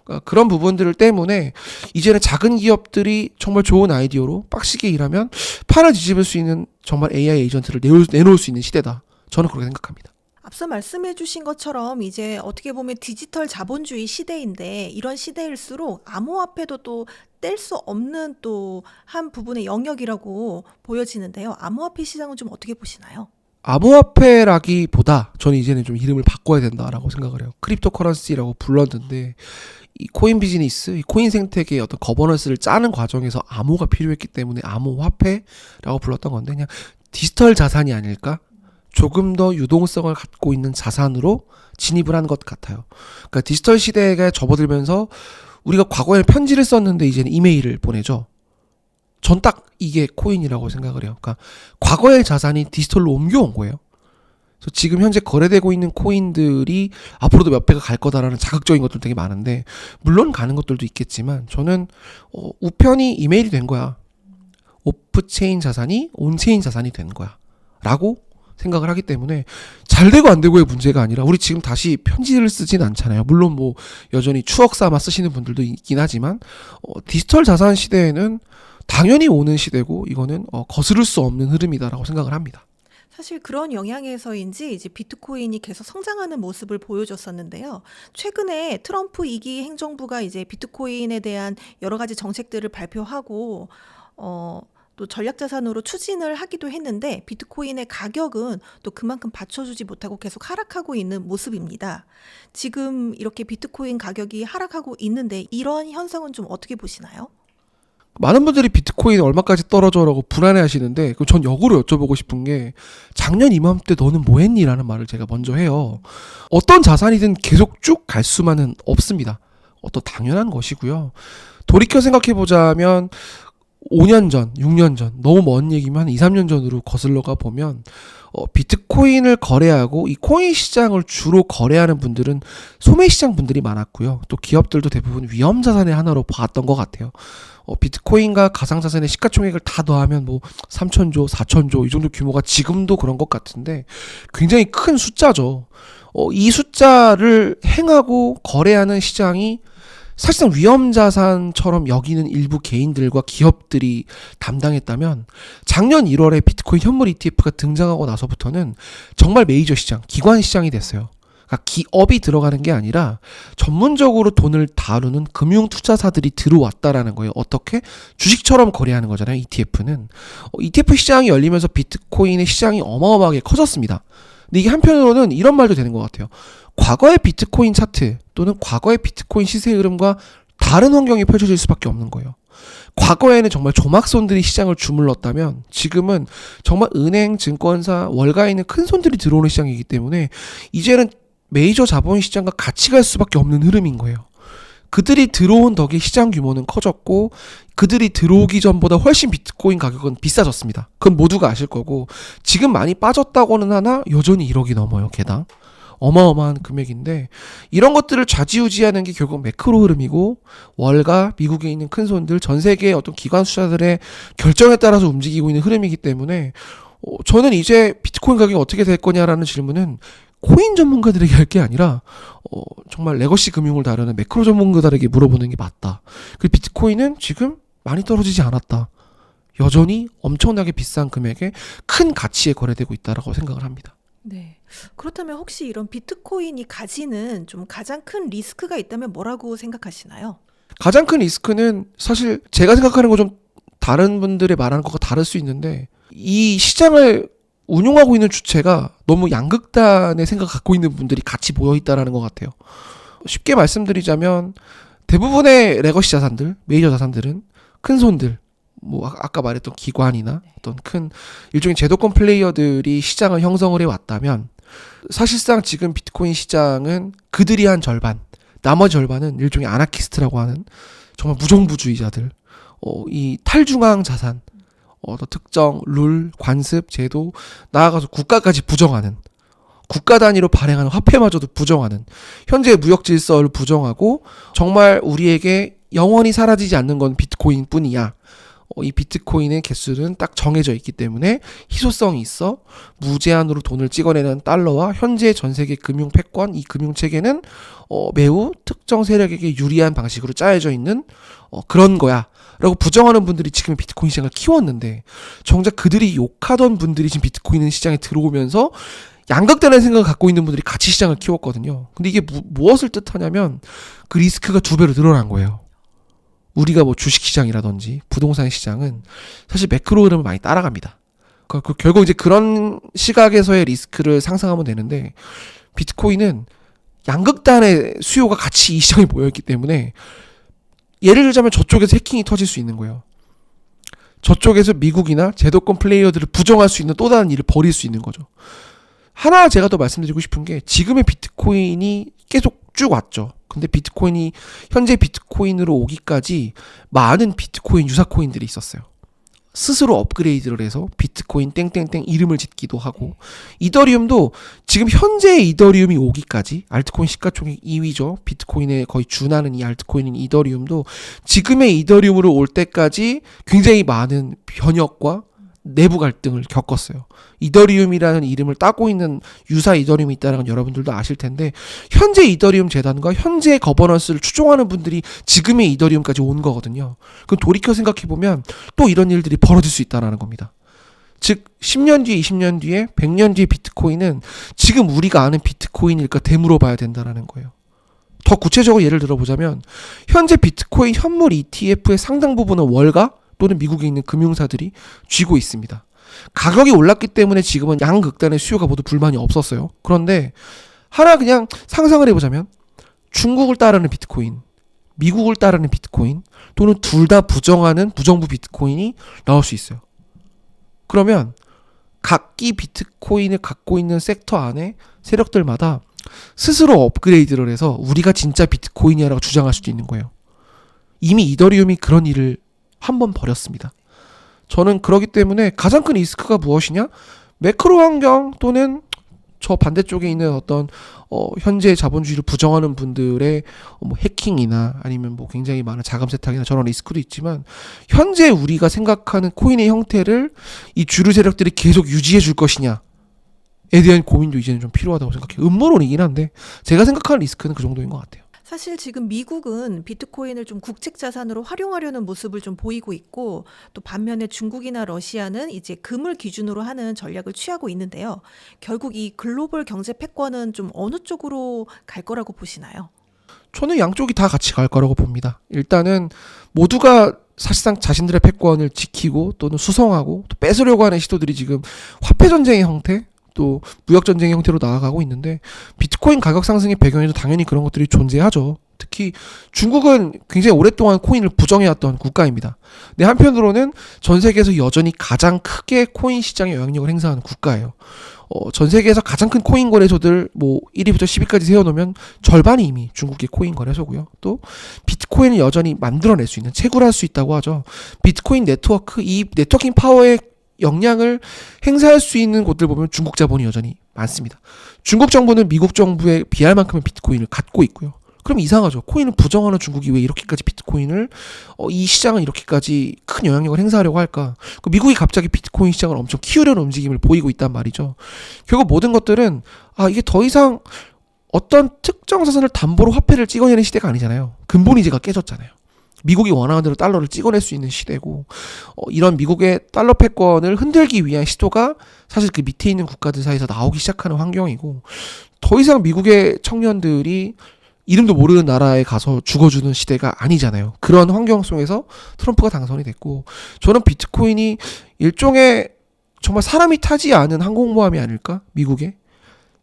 그러니까 그런 부분들 때문에 이제는 작은 기업들이 정말 좋은 아이디어로 빡시게 일하면 판을 뒤집을 수 있는 정말 AI 에이전트를 내놓을 수 있는 시대다. 저는 그렇게 생각합니다. 앞서 말씀해 주신 것처럼 이제 어떻게 보면 디지털 자본주의 시대인데 이런 시대일수록 암호화폐도 또 뗄 수 없는 또 한 부분의 영역이라고 보여지는데요. 암호화폐 시장은 좀 어떻게 보시나요? 암호화폐라기보다 저는 이제는 좀 이름을 바꿔야 된다라고 생각을 해요. 크립토커런시라고 불렀는데 이 코인 비즈니스, 이 코인 생태계의 어떤 거버넌스를 짜는 과정에서 암호가 필요했기 때문에 암호화폐라고 불렀던 건데 그냥 디지털 자산이 아닐까? 조금 더 유동성을 갖고 있는 자산으로 진입을 한 것 같아요. 그러니까 디지털 시대가 접어들면서 우리가 과거에 편지를 썼는데 이제는 이메일을 보내죠. 전 딱 이게 코인이라고 생각을 해요. 그러니까 과거의 자산이 디지털로 옮겨온 거예요. 그래서 지금 현재 거래되고 있는 코인들이 앞으로도 몇 배가 갈 거다라는 자극적인 것들 되게 많은데 물론 가는 것들도 있겠지만 저는 우편이 이메일이 된 거야. 오프체인 자산이 온체인 자산이 된 거야. 라고 생각을 하기 때문에 잘 되고 안 되고의 문제가 아니라 우리 지금 다시 편지를 쓰진 않잖아요. 물론 뭐 여전히 추억 삼아 쓰시는 분들도 있긴 하지만 디지털 자산 시대에는 당연히 오는 시대고 이거는 거스를 수 없는 흐름이다라고 생각을 합니다. 사실 그런 영향에서인지 이제 비트코인이 계속 성장하는 모습을 보여줬었는데요. 최근에 트럼프 2기 행정부가 이제 비트코인에 대한 여러 가지 정책들을 발표하고 또 전략자산으로 추진을 하기도 했는데 비트코인의 가격은 또 그만큼 받쳐주지 못하고 계속 하락하고 있는 모습입니다. 지금 이렇게 비트코인 가격이 하락하고 있는데 이런 현상은 좀 어떻게 보시나요? 많은 분들이 비트코인 얼마까지 떨어져라고 불안해 하시는데 전 역으로 여쭤보고 싶은 게 작년 이맘때 너는 뭐 했니? 라는 말을 제가 먼저 해요. 어떤 자산이든 계속 쭉 갈 수만은 없습니다. 당연한 것이고요. 돌이켜 생각해보자면 5년 전, 6년 전, 너무 먼 얘기면 한 2, 3년 전으로 거슬러가 보면 비트코인을 거래하고 이 코인 시장을 주로 거래하는 분들은 소매 시장 분들이 많았고요. 또 기업들도 대부분 위험 자산의 하나로 봤던 것 같아요. 비트코인과 가상자산의 시가총액을 다 더하면 뭐 3천조, 4천조 이 정도 규모가 지금도 그런 것 같은데 굉장히 큰 숫자죠. 이 숫자를 행하고 거래하는 시장이 사실상 위험자산처럼 여기는 일부 개인들과 기업들이 담당했다면 작년 1월에 비트코인 현물 ETF가 등장하고 나서부터는 정말 메이저 시장, 기관 시장이 됐어요. 그러니까 기업이 들어가는 게 아니라 전문적으로 돈을 다루는 금융투자사들이 들어왔다라는 거예요. 어떻게? 주식처럼 거래하는 거잖아요. ETF는. ETF 시장이 열리면서 비트코인의 시장이 어마어마하게 커졌습니다. 근데 이게 한편으로는 이런 말도 되는 것 같아요. 과거의 비트코인 차트 또는 과거의 비트코인 시세 흐름과 다른 환경이 펼쳐질 수밖에 없는 거예요. 과거에는 정말 조막손들이 시장을 주물렀다면 지금은 정말 은행, 증권사, 월가에 있는 큰 손들이 들어오는 시장이기 때문에 이제는 메이저 자본시장과 같이 갈 수밖에 없는 흐름인 거예요. 그들이 들어온 덕에 시장 규모는 커졌고 그들이 들어오기 전보다 훨씬 비트코인 가격은 비싸졌습니다. 그건 모두가 아실 거고 지금 많이 빠졌다고는 하나 여전히 1억이 넘어요. 개당. 어마어마한 금액인데 이런 것들을 좌지우지하는 게 결국 매크로 흐름이고 월가, 미국에 있는 큰 손들, 전 세계의 어떤 기관 투자들의 결정에 따라서 움직이고 있는 흐름이기 때문에 저는 이제 비트코인 가격이 어떻게 될 거냐라는 질문은 코인 전문가들에게 할 게 아니라 정말 레거시 금융을 다루는 매크로 전문가들에게 물어보는 게 맞다. 그리고 비트코인은 지금 많이 떨어지지 않았다. 여전히 엄청나게 비싼 금액에 큰 가치에 거래되고 있다라고 생각을 합니다. 네. 그렇다면 혹시 이런 비트코인이 가지는 좀 가장 큰 리스크가 있다면 뭐라고 생각하시나요? 가장 큰 리스크는 사실 제가 생각하는 거 좀 다른 분들의 말하는 것과 다를 수 있는데 이 시장을 운용하고 있는 주체가 너무 양극단의 생각 갖고 있는 분들이 같이 모여 있다라는 것 같아요. 쉽게 말씀드리자면 대부분의 레거시 자산들, 메이저 자산들은 큰 손들, 뭐 아까 말했던 기관이나 어떤 큰 일종의 제도권 플레이어들이 시장을 형성을 해왔다면 사실상 지금 비트코인 시장은 그들이 한 절반, 나머지 절반은 일종의 아나키스트라고 하는 정말 무정부주의자들, 이 탈중앙 자산, 특정 룰, 관습, 제도, 나아가서 국가까지 부정하는, 국가 단위로 발행하는 화폐마저도 부정하는, 현재 무역 질서를 부정하고 정말 우리에게 영원히 사라지지 않는 건 비트코인 뿐이야. 이 비트코인의 개수는 딱 정해져 있기 때문에 희소성이 있어 무제한으로 돈을 찍어내는 달러와 현재 전 세계 금융 패권, 이 금융 체계는 매우 특정 세력에게 유리한 방식으로 짜여져 있는 그런 거야 라고 부정하는 분들이 지금 비트코인 시장을 키웠는데, 정작 그들이 욕하던 분들이 지금 비트코인 시장에 들어오면서 양극단의 생각을 갖고 있는 분들이 같이 시장을 키웠거든요. 근데 이게 무엇을 뜻하냐면 그 리스크가 2배로 늘어난 거예요. 우리가 뭐 주식시장이라든지 부동산 시장은 사실 매크로 흐름을 많이 따라갑니다. 결국 이제 그런 시각에서의 리스크를 상상하면 되는데, 비트코인은 양극단의 수요가 같이 이 시장에 모여있기 때문에 예를 들자면 저쪽에서 해킹이 터질 수 있는 거예요. 저쪽에서 미국이나 제도권 플레이어들을 부정할 수 있는 또 다른 일을 벌일 수 있는 거죠. 하나 제가 더 말씀드리고 싶은 게, 지금의 비트코인이 계속 쭉 왔죠. 근데 비트코인이 현재 비트코인으로 오기까지 많은 비트코인 유사 코인들이 있었어요. 스스로 업그레이드를 해서 비트코인 땡땡땡 이름을 짓기도 하고, 이더리움도 지금 현재 이더리움이 오기까지, 알트코인 시가총액 2위죠. 비트코인에 거의 준하는 이 알트코인인 이더리움도 지금의 이더리움으로 올 때까지 굉장히 많은 변혁과 내부 갈등을 겪었어요. 이더리움이라는 이름을 따고 있는 유사 이더리움이 있다는 건 여러분들도 아실 텐데, 현재 이더리움 재단과 현재 거버넌스를 추종하는 분들이 지금의 이더리움까지 온 거거든요. 그럼 돌이켜 생각해보면 또 이런 일들이 벌어질 수 있다는 겁니다. 즉 10년 뒤에, 20년 뒤에, 100년 뒤에 비트코인은 지금 우리가 아는 비트코인일까 되물어 봐야 된다는 거예요. 더 구체적으로 예를 들어보자면 현재 비트코인 현물 ETF의 상당 부분은 월가 또는 미국에 있는 금융사들이 쥐고 있습니다. 가격이 올랐기 때문에 지금은 양극단의 수요가 모두 불만이 없었어요. 그런데 하나 그냥 상상을 해보자면 중국을 따르는 비트코인, 미국을 따르는 비트코인, 또는 둘 다 부정하는 무정부 비트코인이 나올 수 있어요. 그러면 각기 비트코인을 갖고 있는 섹터 안에 세력들마다 스스로 업그레이드를 해서 우리가 진짜 비트코인이라고 주장할 수도 있는 거예요. 이미 이더리움이 그런 일을 한번 벌였습니다. 저는 그러기 때문에 가장 큰 리스크가 무엇이냐? 매크로 환경 또는 저 반대쪽에 있는 어떤 현재 자본주의를 부정하는 분들의 뭐 해킹이나 아니면 뭐 굉장히 많은 자금 세탁이나 저런 리스크도 있지만, 현재 우리가 생각하는 코인의 형태를 이 주류 세력들이 계속 유지해 줄 것이냐에 대한 고민도 이제는 좀 필요하다고 생각해요. 음모론이긴 한데 제가 생각하는 리스크는 그 정도인 것 같아요. 사실 지금 미국은 비트코인을 좀 국책 자산으로 활용하려는 모습을 좀 보이고 있고, 또 반면에 중국이나 러시아는 이제 금을 기준으로 하는 전략을 취하고 있는데요. 결국 이 글로벌 경제 패권은 좀 어느 쪽으로 갈 거라고 보시나요? 저는 양쪽이 다 같이 갈 거라고 봅니다. 일단은 모두가 사실상 자신들의 패권을 지키고 또는 수성하고 또 뺏으려고 하는 시도들이 지금 화폐 전쟁의 형태, 또 무역 전쟁의 형태로 나아가고 있는데, 비트코인 가격 상승의 배경에도 당연히 그런 것들이 존재하죠. 특히 중국은 굉장히 오랫동안 코인을 부정해왔던 국가입니다. 근데 한편으로는 전 세계에서 여전히 가장 크게 코인 시장에 영향력을 행사하는 국가예요. 전 세계에서 가장 큰 코인 거래소들 뭐 1위부터 10위까지 세워놓으면 절반이 이미 중국의 코인 거래소고요. 또 비트코인을 여전히 만들어낼 수 있는, 채굴할 수 있다고 하죠. 비트코인 네트워크, 이 네트워킹 파워의 역량을 행사할 수 있는 곳들 보면 중국 자본이 여전히 많습니다. 중국 정부는 미국 정부에 비할 만큼의 비트코인을 갖고 있고요. 그럼 이상하죠. 코인을 부정하는 중국이 왜 이렇게까지 비트코인을 이 시장을 이렇게까지 큰 영향력을 행사하려고 할까? 미국이 갑자기 비트코인 시장을 엄청 키우려는 움직임을 보이고 있단 말이죠. 결국 모든 것들은 이게 더 이상 어떤 특정 자산을 담보로 화폐를 찍어내는 시대가 아니잖아요. 근본이제가 깨졌잖아요. 미국이 원하는 대로 달러를 찍어낼 수 있는 시대고, 이런 미국의 달러 패권을 흔들기 위한 시도가 사실 그 밑에 있는 국가들 사이에서 나오기 시작하는 환경이고, 더 이상 미국의 청년들이 이름도 모르는 나라에 가서 죽어주는 시대가 아니잖아요. 그런 환경 속에서 트럼프가 당선이 됐고, 저는 비트코인이 일종의 정말 사람이 타지 않은 항공모함이 아닐까? 미국에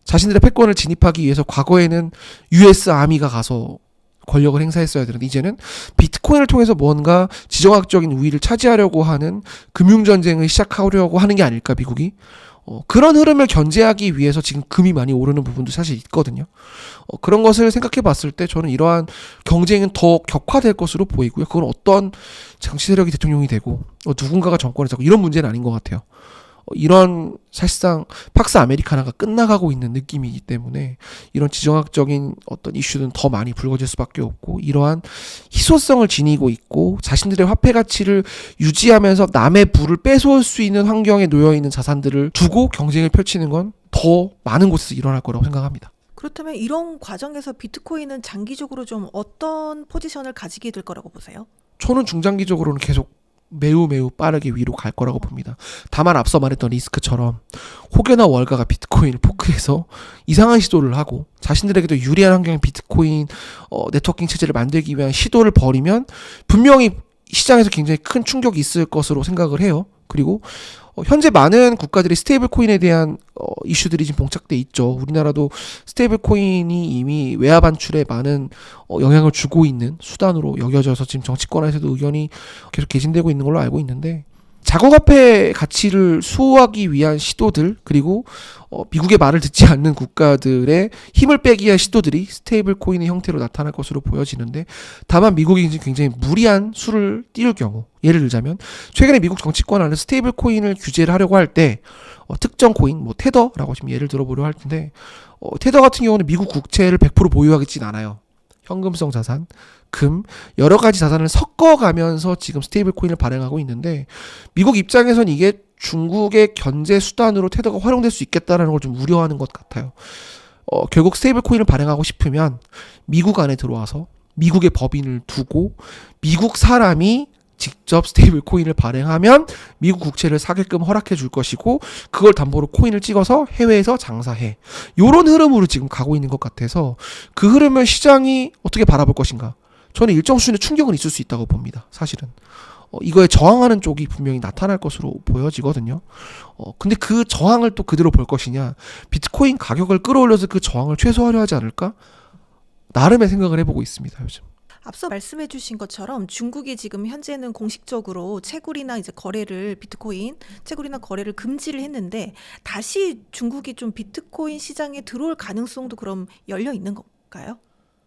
자신들의 패권을 진입하기 위해서 과거에는 US 아미가 가서 권력을 행사했어야 되는데, 이제는 비트코인을 통해서 뭔가 지정학적인 우위를 차지하려고 하는 금융전쟁을 시작하려고 하는 게 아닐까, 미국이. 그런 흐름을 견제하기 위해서 지금 금이 많이 오르는 부분도 사실 있거든요. 그런 것을 생각해 봤을 때 저는 이러한 경쟁은 더 격화될 것으로 보이고요. 그건 어떤 정치 세력이 대통령이 되고 누군가가 정권을 잡고 이런 문제는 아닌 것 같아요. 이런 사실상 팍스 아메리카나가 끝나가고 있는 느낌이기 때문에 이런 지정학적인 어떤 이슈는 더 많이 불거질 수밖에 없고, 이러한 희소성을 지니고 있고 자신들의 화폐 가치를 유지하면서 남의 부를 뺏어올 수 있는 환경에 놓여 있는 자산들을 두고 경쟁을 펼치는 건 더 많은 곳에서 일어날 거라고 생각합니다. 그렇다면 이런 과정에서 비트코인은 장기적으로 좀 어떤 포지션을 가지게 될 거라고 보세요? 저는 중장기적으로는 계속 매우 빠르게 위로 갈 거라고 봅니다. 다만 앞서 말했던 리스크처럼 혹여나 월가가 비트코인을 포크해서 이상한 시도를 하고 자신들에게도 유리한 환경의 비트코인 네트워킹 체제를 만들기 위한 시도를 벌이면 분명히 시장에서 굉장히 큰 충격이 있을 것으로 생각을 해요. 그리고 현재 많은 국가들이 스테이블 코인에 대한 이슈들이 지금 봉착돼 있죠. 우리나라도 스테이블 코인이 이미 외화 반출에 많은 영향을 주고 있는 수단으로 여겨져서 지금 정치권에서도 의견이 계속 개진되고 있는 걸로 알고 있는데, 자국화폐 가치를 수호하기 위한 시도들, 그리고 미국의 말을 듣지 않는 국가들의 힘을 빼기 위한 시도들이 스테이블 코인의 형태로 나타날 것으로 보여지는데, 다만 미국이 지금 굉장히 무리한 수를 띄울 경우, 예를 들자면 최근에 미국 정치권 안에 스테이블 코인을 규제를 하려고 할 때 특정 코인, 뭐 테더라고 지금 예를 들어보려 할 텐데, 테더 같은 경우는 미국 국채를 100% 보유하겠진 않아요. 현금성 자산, 금, 여러 가지 자산을 섞어가면서 지금 스테이블 코인을 발행하고 있는데, 미국 입장에선 이게 중국의 견제 수단으로 테더가 활용될 수 있겠다라는 걸 좀 우려하는 것 같아요. 결국 스테이블 코인을 발행하고 싶으면 미국 안에 들어와서 미국의 법인을 두고 미국 사람이 직접 스테이블 코인을 발행하면 미국 국채를 사게끔 허락해 줄 것이고, 그걸 담보로 코인을 찍어서 해외에서 장사해. 요런 흐름으로 지금 가고 있는 것 같아서 그 흐름을 시장이 어떻게 바라볼 것인가. 저는 일정 수준의 충격은 있을 수 있다고 봅니다. 사실은. 이거에 저항하는 쪽이 분명히 나타날 것으로 보여지거든요. 근데 그 저항을 또 그대로 볼 것이냐. 비트코인 가격을 끌어올려서 그 저항을 최소화하려 하지 않을까? 나름의 생각을 해보고 있습니다, 요즘. 앞서 말씀해 주신 것처럼 중국이 지금 현재는 공식적으로 채굴이나 이제 거래를 비트코인 채굴이나 거래를 금지를 했는데, 다시 중국이 좀 비트코인 시장에 들어올 가능성도 그럼 열려 있는 건가요?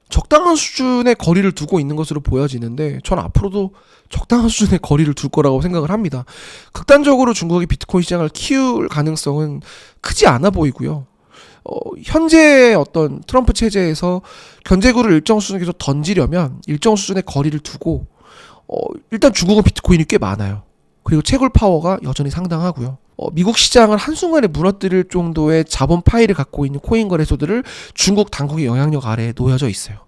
적당한 수준의 거리를 두고 있는 것으로 보여지는데, 전 앞으로도 적당한 수준의 거리를 둘 거라고 생각을 합니다. 극단적으로 중국이 비트코인 시장을 키울 가능성은 크지 않아 보이고요. 현재 어떤 트럼프 체제에서 견제구를 일정 수준에 계속 던지려면 일정 수준의 거리를 두고, 일단 중국은 비트코인이 꽤 많아요. 그리고 채굴 파워가 여전히 상당하고요. 미국 시장을 한순간에 무너뜨릴 정도의 자본 파이를 갖고 있는 코인 거래소들을 중국 당국의 영향력 아래에 놓여져 있어요.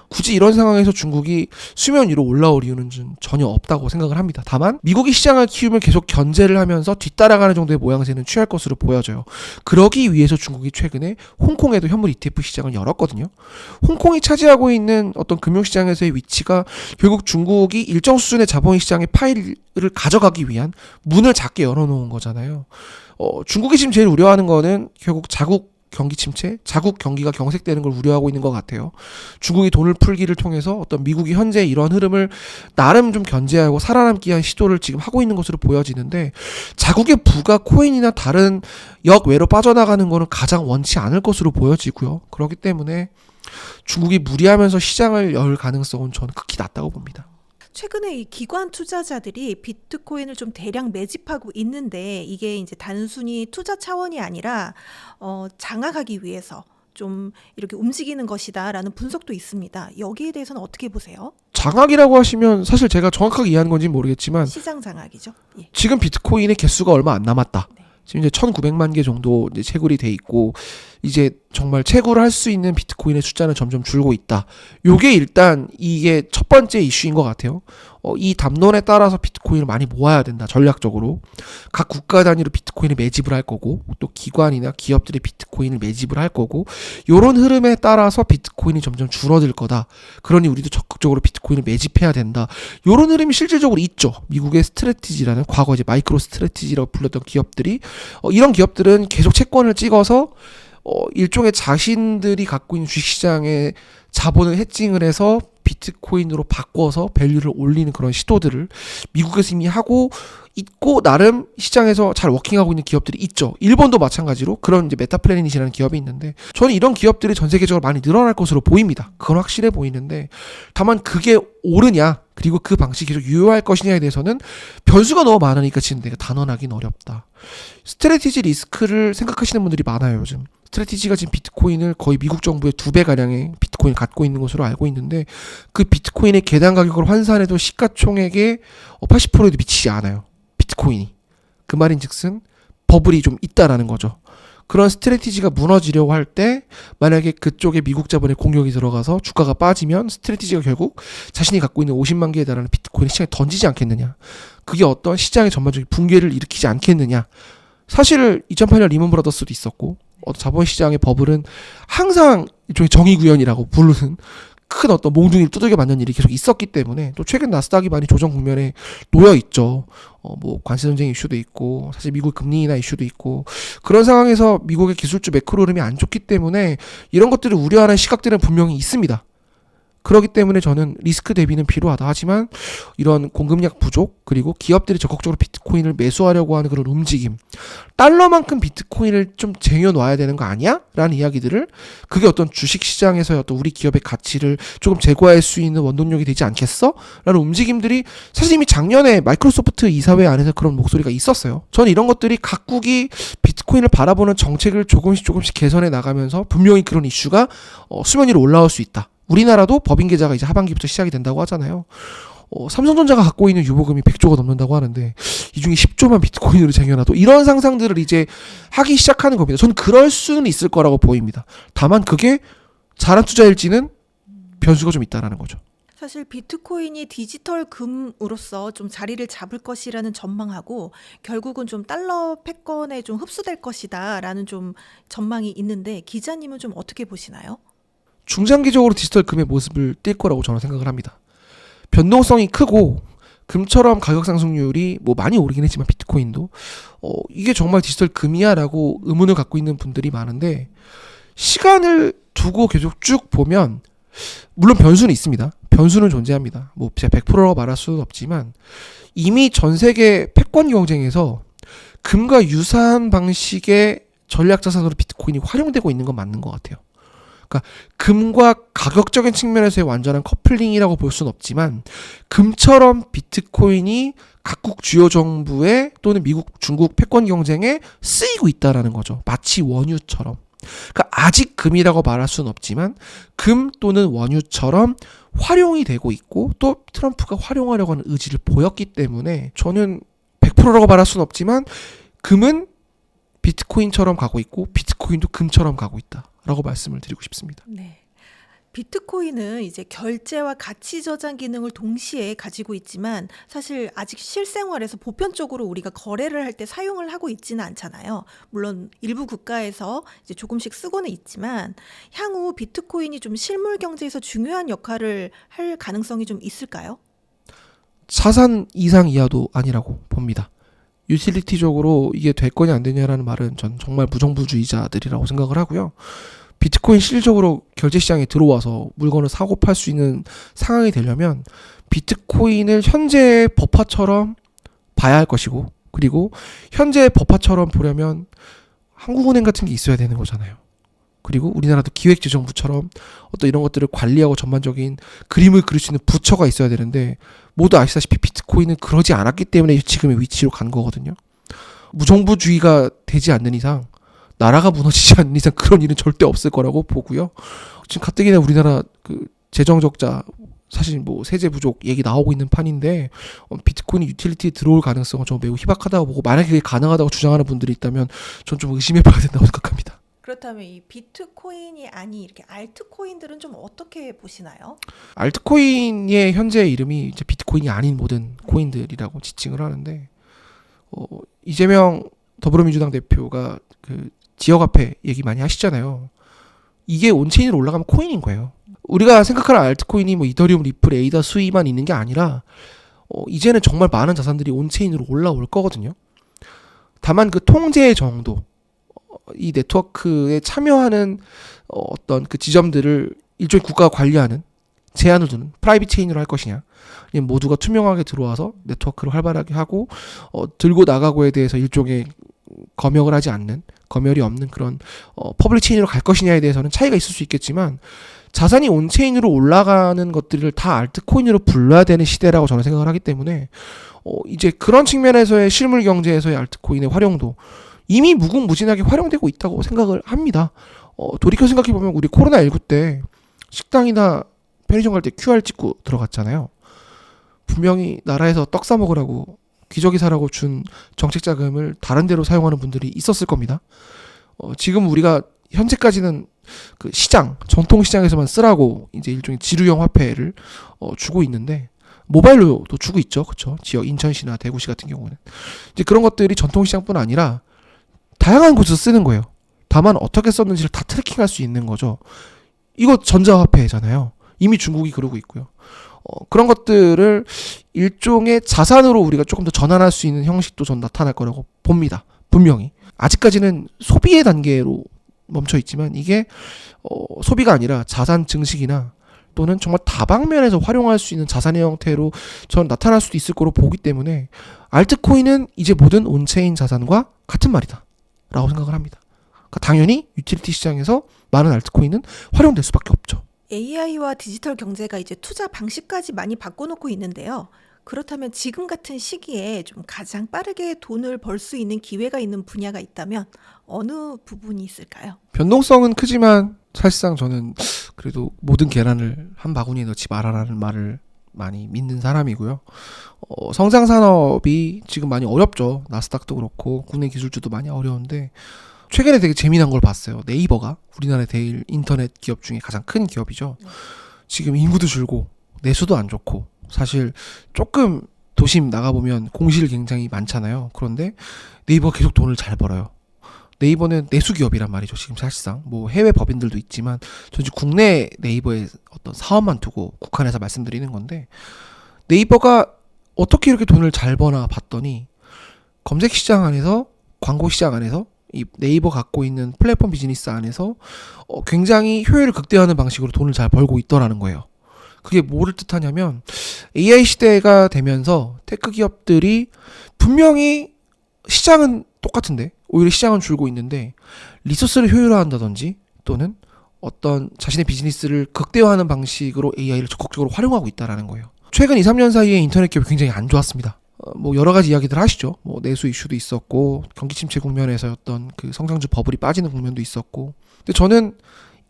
굳이 이런 상황에서 중국이 수면 위로 올라올 이유는 전혀 없다고 생각을 합니다. 다만 미국이 시장을 키우면 계속 견제를 하면서 뒤따라가는 정도의 모양새는 취할 것으로 보여져요. 그러기 위해서 중국이 최근에 홍콩에도 현물 ETF 시장을 열었거든요. 홍콩이 차지하고 있는 어떤 금융시장에서의 위치가 결국 중국이 일정 수준의 자본시장의 파이를 가져가기 위한 문을 작게 열어놓은 거잖아요. 중국이 지금 제일 우려하는 거는 결국 자국 경기 침체, 자국 경기가 경색되는 걸 우려하고 있는 것 같아요. 중국이 돈을 풀기를 통해서 어떤 미국이 현재 이런 흐름을 나름 좀 견제하고 살아남기 위한 시도를 지금 하고 있는 것으로 보여지는데, 자국의 부가 코인이나 다른 역외로 빠져나가는 거는 가장 원치 않을 것으로 보여지고요. 그렇기 때문에 중국이 무리하면서 시장을 열 가능성은 저는 극히 낮다고 봅니다. 최근에 이 기관 투자자들이 비트코인을 좀 대량 매집하고 있는데, 이게 이제 단순히 투자 차원이 아니라 장악하기 위해서 좀 이렇게 움직이는 것이다라는 분석도 있습니다. 여기에 대해서는 어떻게 보세요? 장악이라고 하시면 사실 제가 정확하게 이해하는 건지 모르겠지만, 시장 장악이죠. 예. 지금 비트코인의 개수가 얼마 안 남았다. 네. 지금 이제 1,900만 개 정도 이제 채굴이 돼 있고, 이제 정말 채굴을 할 수 있는 비트코인의 숫자는 점점 줄고 있다. 요게 일단 이게 첫 번째 이슈인 것 같아요. 이 담론에 따라서 비트코인을 많이 모아야 된다. 전략적으로 각 국가 단위로 비트코인을 매집을 할 거고 또 기관이나 기업들이 비트코인을 매집을 할 거고 요런 흐름에 따라서 비트코인이 점점 줄어들 거다. 그러니 우리도 적극적으로 비트코인을 매집해야 된다. 요런 흐름이 실질적으로 있죠. 미국의 스트래티지라는 과거 이제 마이크로 스트래티지라고 불렸던 기업들이 이런 기업들은 계속 채권을 찍어서 일종의 자신들이 갖고 있는 주식시장에 자본을 해칭을 해서 비트코인으로 바꿔서 밸류를 올리는 그런 시도들을 미국에서 이미 하고 있고 나름 시장에서 잘 워킹하고 있는 기업들이 있죠. 일본도 마찬가지로 그런 이제 메타플래닛이라는 기업이 있는데 저는 이런 기업들이 전 세계적으로 많이 늘어날 것으로 보입니다. 그건 확실해 보이는데 다만 그게 옳으냐 그리고 그 방식이 계속 유효할 것이냐에 대해서는 변수가 너무 많으니까 지금 내가 단언하기는 어렵다. 스트래티지 리스크를 생각하시는 분들이 많아요. 요즘 스트래티지가 지금 비트코인을 거의 미국 정부의 2배 가량의 비트코인을 갖고 있는 것으로 알고 있는데 그 비트코인의 계단 가격을 환산해도 시가총액의 80%에도 미치지 않아요. 비트코인이. 그 말인즉슨 버블이 좀 있다라는 거죠. 그런 스트래티지가 무너지려고 할 때 만약에 그쪽에 미국 자본의 공격이 들어가서 주가가 빠지면 스트래티지가 결국 자신이 갖고 있는 50만 개에 달하는 비트코인을 시장에 던지지 않겠느냐. 그게 어떤 시장의 전반적인 붕괴를 일으키지 않겠느냐. 사실 2008년 리먼 브라더스도 있었고 자본시장의 버블은 항상 일종의 정의구현이라고 부르는 큰 어떤 몽둥이를 두들겨 맞는 일이 계속 있었기 때문에 또 최근 나스닥이 많이 조정 국면에 놓여 있죠. 뭐 관세 전쟁 이슈도 있고 사실 미국 금리 인하 이슈도 있고 그런 상황에서 미국의 기술주 매크로 흐름이 안 좋기 때문에 이런 것들을 우려하는 시각들은 분명히 있습니다. 그렇기 때문에 저는 리스크 대비는 필요하다. 하지만 이런 공급량 부족 그리고 기업들이 적극적으로 비트코인을 매수하려고 하는 그런 움직임 달러만큼 비트코인을 좀 쟁여놔야 되는 거 아니야? 라는 이야기들을 그게 어떤 주식시장에서의 어떤 우리 기업의 가치를 조금 제고할 수 있는 원동력이 되지 않겠어? 라는 움직임들이 사실 이미 작년에 마이크로소프트 이사회 안에서 그런 목소리가 있었어요. 저는 이런 것들이 각국이 비트코인을 바라보는 정책을 조금씩 개선해 나가면서 분명히 그런 이슈가 수면 위로 올라올 수 있다. 우리나라도 법인 계좌가 이제 하반기부터 시작이 된다고 하잖아요. 삼성전자가 갖고 있는 유보금이 100조가 넘는다고 하는데 이 중에 10조만 비트코인으로 쟁여놔도 이런 상상들을 이제 하기 시작하는 겁니다. 저는 그럴 수는 있을 거라고 보입니다. 다만 그게 잘한 투자일지는 변수가 좀 있다라는 거죠. 사실 비트코인이 디지털 금으로서 좀 자리를 잡을 것이라는 전망하고 결국은 좀 달러 패권에 좀 흡수될 것이다라는 좀 전망이 있는데 기자님은 좀 어떻게 보시나요? 중장기적으로 디지털 금의 모습을 띌 거라고 저는 생각을 합니다. 변동성이 크고 금처럼 가격 상승률이 뭐 많이 오르긴 했지만 비트코인도 이게 정말 디지털 금이야라고 의문을 갖고 있는 분들이 많은데 시간을 두고 계속 쭉 보면 물론 변수는 있습니다. 변수는 존재합니다. 뭐 제가 100%라고 말할 수는 없지만 이미 전 세계 패권 경쟁에서 금과 유사한 방식의 전략 자산으로 비트코인이 활용되고 있는 건 맞는 것 같아요. 그러니까 금과 가격적인 측면에서의 완전한 커플링이라고 볼 수는 없지만 금처럼 비트코인이 각국 주요 정부의 또는 미국, 중국 패권 경쟁에 쓰이고 있다라는 거죠. 마치 원유처럼. 그러니까 아직 금이라고 말할 수는 없지만 금 또는 원유처럼 활용이 되고 있고 또 트럼프가 활용하려고 하는 의지를 보였기 때문에 저는 100%라고 말할 수는 없지만 금은 비트코인처럼 가고 있고 비트코인도 금처럼 가고 있다라고 말씀을 드리고 싶습니다. 네. 비트코인은 이제 결제와 가치 저장 기능을 동시에 가지고 있지만 사실 아직 실생활에서 보편적으로 우리가 거래를 할 때 사용을 하고 있지는 않잖아요. 물론 일부 국가에서 이제 조금씩 쓰고는 있지만 향후 비트코인이 좀 실물 경제에서 중요한 역할을 할 가능성이 좀 있을까요? 자산 이상 이하도 아니라고 봅니다. 유틸리티적으로 이게 될 거냐 안 되냐라는 말은 전 정말 무정부주의자들이라고 생각을 하고요. 비트코인 실질적으로 결제 시장에 들어와서 물건을 사고 팔 수 있는 상황이 되려면 비트코인을 현재의 법화처럼 봐야 할 것이고 그리고 현재의 법화처럼 보려면 한국은행 같은 게 있어야 되는 거잖아요. 그리고 우리나라도 기획재정부처럼 어떤 이런 것들을 관리하고 전반적인 그림을 그릴 수 있는 부처가 있어야 되는데 모두 아시다시피 비트코인은 그러지 않았기 때문에 지금의 위치로 간 거거든요. 무정부주의가 되지 않는 이상 나라가 무너지지 않는 이상 그런 일은 절대 없을 거라고 보고요. 지금 가뜩이나 우리나라 그 재정 적자 사실 뭐 세제 부족 얘기 나오고 있는 판인데 비트코인이 유틸리티에 들어올 가능성은 좀 매우 희박하다고 보고 만약에 그게 가능하다고 주장하는 분들이 있다면 전 좀 의심해봐야 된다고 생각합니다. 그렇다면 이 비트코인이 아닌 이렇게 알트코인들은 좀 어떻게 보시나요? 알트코인의 현재 이름이 이제 비트코인이 아닌 모든 코인들이라고 지칭을 하는데, 이재명 더불어민주당 대표가 그 지역화폐 얘기 많이 하시잖아요. 이게 온체인으로 올라가면 코인인 거예요. 우리가 생각하는 알트코인이 뭐 이더리움, 리플, 에이다, 수이만 있는 게 아니라 이제는 정말 많은 자산들이 온체인으로 올라올 거거든요. 다만 그 통제의 정도, 이 네트워크에 참여하는 어떤 그 지점들을 일종의 국가가 관리하는 제한을 두는 프라이빗 체인으로 할 것이냐, 아니면 모두가 투명하게 들어와서 네트워크를 활발하게 하고 들고 나가고에 대해서 일종의 검역을 하지 않는, 검열이 없는 그런 퍼블릭 체인으로 갈 것이냐에 대해서는 차이가 있을 수 있겠지만, 자산이 온체인으로 올라가는 것들을 다 알트코인으로 불러야 되는 시대라고 저는 생각을 하기 때문에 이제 그런 측면에서의 실물 경제에서의 알트코인의 활용도 이미 무궁무진하게 활용되고 있다고 생각을 합니다. 돌이켜 생각해보면 우리 코로나19 때 식당이나 편의점 갈 때 QR 찍고 들어갔잖아요. 분명히 나라에서 떡 사 먹으라고 기저귀 사라고 준 정책 자금을 다른 데로 사용하는 분들이 있었을 겁니다. 지금 우리가 현재까지는 그 시장, 전통 시장에서만 쓰라고 이제 일종의 지류형 화폐를 주고 있는데, 모바일로도 주고 있죠. 그렇죠? 지역 인천시나 대구시 같은 경우는 이제 그런 것들이 전통 시장뿐 아니라 다양한 곳에서 쓰는 거예요. 다만 어떻게 썼는지를 다 트래킹할 수 있는 거죠. 이거 전자화폐잖아요. 이미 중국이 그러고 있고요. 그런 것들을 일종의 자산으로 우리가 조금 더 전환할 수 있는 형식도 전 나타날 거라고 봅니다. 분명히. 아직까지는 소비의 단계로 멈춰 있지만 이게 소비가 아니라 자산 증식이나 또는 정말 다방면에서 활용할 수 있는 자산의 형태로 전 나타날 수도 있을 거로 보기 때문에 알트코인은 이제 모든 온체인 자산과 같은 말이다 라고 생각을 합니다. 그러니까 당연히 유틸리티 시장에서 많은 알트코인은 활용될 수밖에 없죠. AI와 디지털 경제가 이제 투자 방식까지 많이 바꿔놓고 있는데요. 그렇다면 지금 같은 시기에 좀 가장 빠르게 돈을 벌 수 있는 기회가 있는 분야가 있다면 어느 부분이 있을까요? 변동성은 크지만 사실상 저는 그래도 모든 계란을 한 바구니에 넣지 말아라는 말을 많이 믿는 사람이고요. 성장 산업이 지금 많이 어렵죠. 나스닥도 그렇고 국내 기술주도 많이 어려운데, 최근에 되게 재미난 걸 봤어요. 네이버가 우리나라의 제일 인터넷 기업 중에 가장 큰 기업이죠. 지금 인구도 줄고 내수도 안 좋고, 사실 조금 도심 나가보면 공실 굉장히 많잖아요. 그런데 네이버가 계속 돈을 잘 벌어요. 네이버는 내수 기업이란 말이죠. 지금 사실상 뭐 해외 법인들도 있지만 전 지금 국내 네이버의 어떤 사업만 두고 국한해서 말씀드리는 건데, 네이버가 어떻게 이렇게 돈을 잘 버나 봤더니 검색 시장 안에서, 광고 시장 안에서, 이 네이버 갖고 있는 플랫폼 비즈니스 안에서 굉장히 효율을 극대화하는 방식으로 돈을 잘 벌고 있더라는 거예요. 그게 뭐를 뜻하냐면, AI 시대가 되면서 테크 기업들이 분명히 시장은 똑같은데 오히려 시장은 줄고 있는데 리소스를 효율화한다든지 또는 어떤 자신의 비즈니스를 극대화하는 방식으로 AI를 적극적으로 활용하고 있다라는 거예요. 최근 2, 3년 사이에 인터넷 기업이 굉장히 안 좋았습니다. 뭐 여러 가지 이야기들 하시죠. 뭐 내수 이슈도 있었고 경기 침체 국면에서였던 그 성장주 버블이 빠지는 국면도 있었고, 근데 저는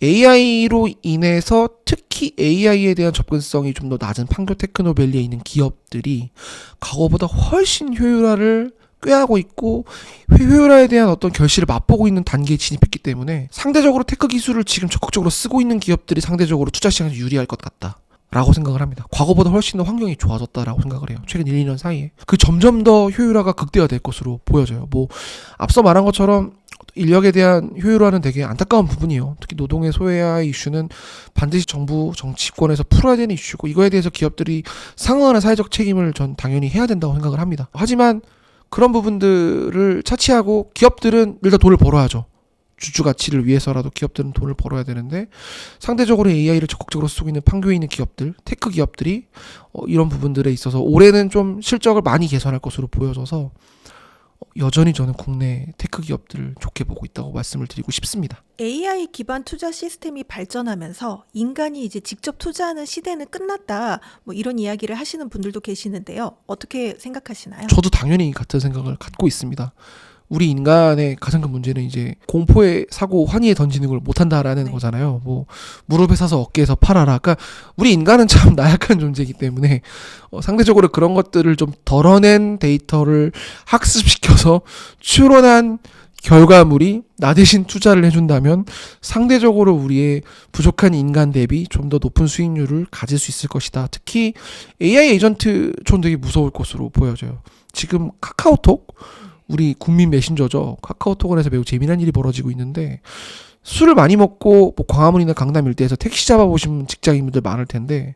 AI로 인해서 특히 AI에 대한 접근성이 좀 더 낮은 판교 테크노밸리에 있는 기업들이 과거보다 훨씬 효율화를 꾀하고 있고 효율화에 대한 어떤 결실을 맛보고 있는 단계에 진입했기 때문에 상대적으로 테크 기술을 지금 적극적으로 쓰고 있는 기업들이 상대적으로 투자 시장에서 유리할 것 같다 라고 생각을 합니다. 과거보다 훨씬 더 환경이 좋아졌다라고 생각을 해요. 최근 1, 2년 사이에 그 점점 더 효율화가 극대화될 것으로 보여져요. 뭐 앞서 말한 것처럼 인력에 대한 효율화는 되게 안타까운 부분이에요. 특히 노동의 소외화 이슈는 반드시 정부 정치권에서 풀어야 되는 이슈고, 이거에 대해서 기업들이 상응하는 사회적 책임을 전 당연히 해야 된다고 생각을 합니다. 하지만 그런 부분들을 차치하고 기업들은 일단 돈을 벌어야죠. 주주 가치를 위해서라도 기업들은 돈을 벌어야 되는데, 상대적으로 AI를 적극적으로 쓰고 있는 판교에 있는 기업들, 테크 기업들이 이런 부분들에 있어서 올해는 좀 실적을 많이 개선할 것으로 보여져서 여전히 저는 국내 테크 기업들을 좋게 보고 있다고 말씀을 드리고 싶습니다. AI 기반 투자 시스템이 발전하면서 인간이 이제 직접 투자하는 시대는 끝났다, 뭐 이런 이야기를 하시는 분들도 계시는데요. 어떻게 생각하시나요? 저도 당연히 같은 생각을 갖고 있습니다. 우리 인간의 가장 큰 문제는 이제 공포에 사고 환희에 던지는 걸 못한다라는 거잖아요. 뭐 무릎에 사서 어깨에서 팔아라. 그러니까 우리 인간은 참 나약한 존재이기 때문에 상대적으로 그런 것들을 좀 덜어낸 데이터를 학습시켜서 추론한 결과물이 나 대신 투자를 해준다면 상대적으로 우리의 부족한 인간 대비 좀 더 높은 수익률을 가질 수 있을 것이다. 특히 AI 에이전트 전 되게 무서울 것으로 보여져요. 지금 카카오톡, 우리 국민 메신저죠. 카카오톡 안에서 매우 재미난 일이 벌어지고 있는데, 술을 많이 먹고 뭐 광화문이나 강남 일대에서 택시 잡아보신 직장인분들 많을 텐데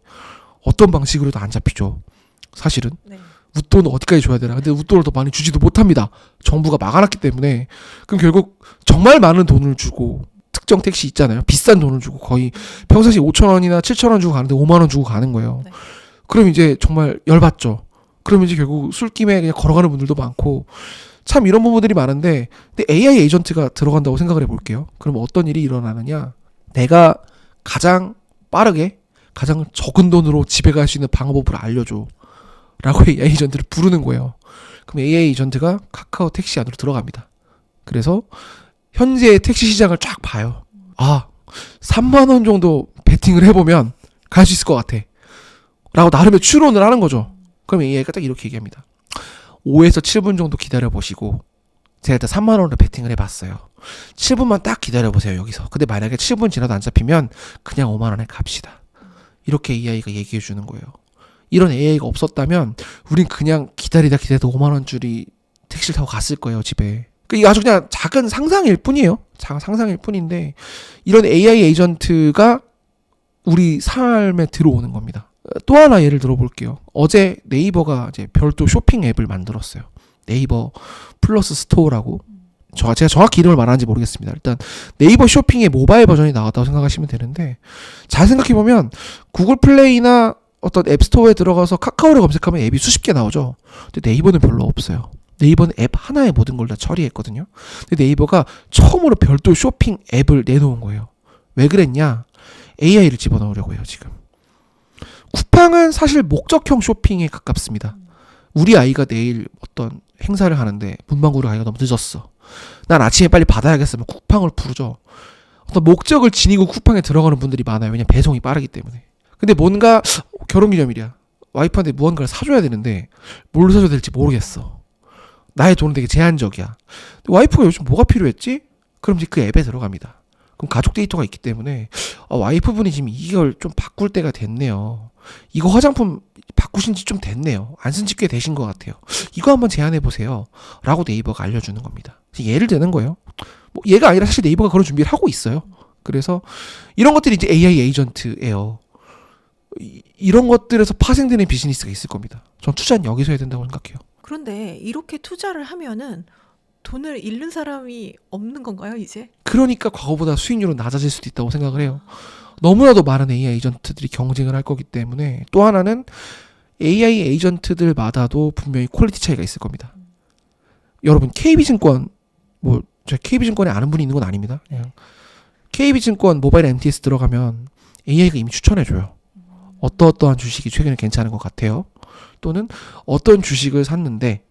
어떤 방식으로도 안 잡히죠. 사실은. 네. 웃돈은 어디까지 줘야 되나. 근데 웃돈을 더 많이 주지도 못합니다. 정부가 막아놨기 때문에. 그럼 결국 정말 많은 돈을 주고, 특정 택시 있잖아요. 비싼 돈을 주고 거의 평상시 5,000원이나 7,000원 주고 가는데 5만 원 주고 가는 거예요. 네. 그럼 이제 정말 열받죠. 그러면 이제 결국 술김에 그냥 걸어가는 분들도 많고, 참 이런 부분들이 많은데, 근데 AI 에이전트가 들어간다고 생각을 해볼게요. 그럼 어떤 일이 일어나느냐? 내가 가장 빠르게 가장 적은 돈으로 집에 갈 수 있는 방법을 알려줘 라고 AI 에이전트를 부르는 거예요. 그럼 AI 에이전트가 카카오 택시 안으로 들어갑니다. 그래서 현재의 택시 시장을 쫙 봐요. 아, 3만 원 정도 베팅을 해보면 갈 수 있을 것 같아 라고 나름의 추론을 하는 거죠. 그럼 AI가 딱 이렇게 얘기합니다. 5에서 7분 정도 기다려보시고, 제가 일단 3만 원을 베팅을 해봤어요. 7분만 딱 기다려보세요, 여기서. 근데 만약에 7분 지나도 안 잡히면 그냥 5만 원에 갑시다. 이렇게 AI가 얘기해주는 거예요. 이런 AI가 없었다면 우린 그냥 기다리다 5만 원짜리 택시를 타고 갔을 거예요, 집에. 이게 아주 그냥 작은 상상일 뿐이에요. 작은 상상일 뿐인데, 이런 AI 에이전트가 우리 삶에 들어오는 겁니다. 또 하나 예를 들어볼게요. 어제 네이버가 이제 별도 쇼핑 앱을 만들었어요. 네이버 플러스 스토어라고. 제가 정확히 이름을 말하는지 모르겠습니다. 일단 네이버 쇼핑의 모바일 버전이 나왔다고 생각하시면 되는데, 잘 생각해보면 구글 플레이나 어떤 앱스토어에 들어가서 카카오를 검색하면 앱이 수십 개 나오죠. 근데 네이버는 별로 없어요. 네이버는 앱 하나에 모든 걸 다 처리했거든요. 근데 네이버가 처음으로 별도 쇼핑 앱을 내놓은 거예요. 왜 그랬냐? AI를 집어넣으려고 해요, 지금. 쿠팡은 사실 목적형 쇼핑에 가깝습니다. 우리 아이가 내일 어떤 행사를 하는데 문방구를 가기가 너무 늦었어. 난 아침에 빨리 받아야겠으면 쿠팡을 부르죠. 어떤 목적을 지니고 쿠팡에 들어가는 분들이 많아요. 왜냐면 배송이 빠르기 때문에. 근데 뭔가 결혼기념일이야. 와이프한테 무언가를 사줘야 되는데 뭘 사줘야 될지 모르겠어. 나의 돈은 되게 제한적이야. 와이프가 요즘 뭐가 필요했지? 그럼 이제 그 앱에 들어갑니다. 그럼 가족 데이터가 있기 때문에 와이프분이 지금 이걸 좀 바꿀 때가 됐네요. 이거 화장품 바꾸신 지 좀 됐네요. 안 쓴 지 꽤 되신 것 같아요. 이거 한번 제안해보세요. 라고 네이버가 알려주는 겁니다. 예를 드는 거예요. 뭐 얘가 아니라 사실 네이버가 그런 준비를 하고 있어요. 그래서 이런 것들이 이제 AI 에이전트예요. 이런 것들에서 파생되는 비즈니스가 있을 겁니다. 전 투자는 여기서 해야 된다고 생각해요. 그런데 이렇게 투자를 하면은 돈을 잃는 사람이 없는 건가요, 이제? 그러니까 과거보다 수익률은 낮아질 수도 있다고 생각을 해요. 너무나도 많은 AI 에이전트들이 경쟁을 할 거기 때문에. 또 하나는 AI 에이전트들마다도 분명히 퀄리티 차이가 있을 겁니다. 여러분, KB증권, 저 KB증권에 아는 분이 있는 건 아닙니다. 그냥 KB증권 모바일 MTS 들어가면 AI가 이미 추천해줘요. 어떠한 주식이 최근에 괜찮은 것 같아요. 또는 어떤 주식을 샀는데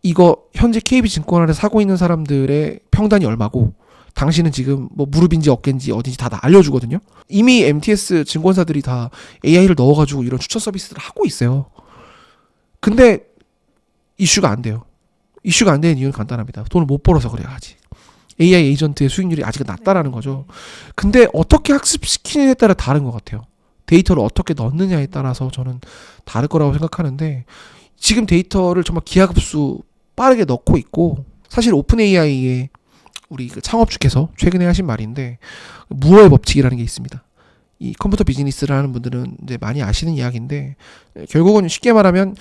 이거 현재 KB증권 안에 사고 있는 사람들의 평단이 얼마고, 당신은 지금 뭐 무릎인지 어깨인지 어딘지 다 알려주거든요. 이미 MTS 증권사들이 다 AI를 넣어가지고 이런 추천 서비스를 하고 있어요. 근데 이슈가 안 돼요. 이슈가 안 되는 이유는 간단합니다. 돈을 못 벌어서 그래요, 아직. AI 에이전트의 수익률이 아직은 낮다라는 거죠. 근데 어떻게 학습시키느냐에 따라 다른 것 같아요. 데이터를 어떻게 넣느냐에 따라서 저는 다를 거라고 생각하는데, 지금 데이터를 정말 기하급수 빠르게 넣고 있고, 사실 오픈 AI의 우리 그 창업주께서 최근에 하신 말인데, 무어의 법칙이라는 게 있습니다. 이 컴퓨터 비즈니스를 하는 분들은 이제 많이 아시는 이야기인데, 결국은 쉽게 말하면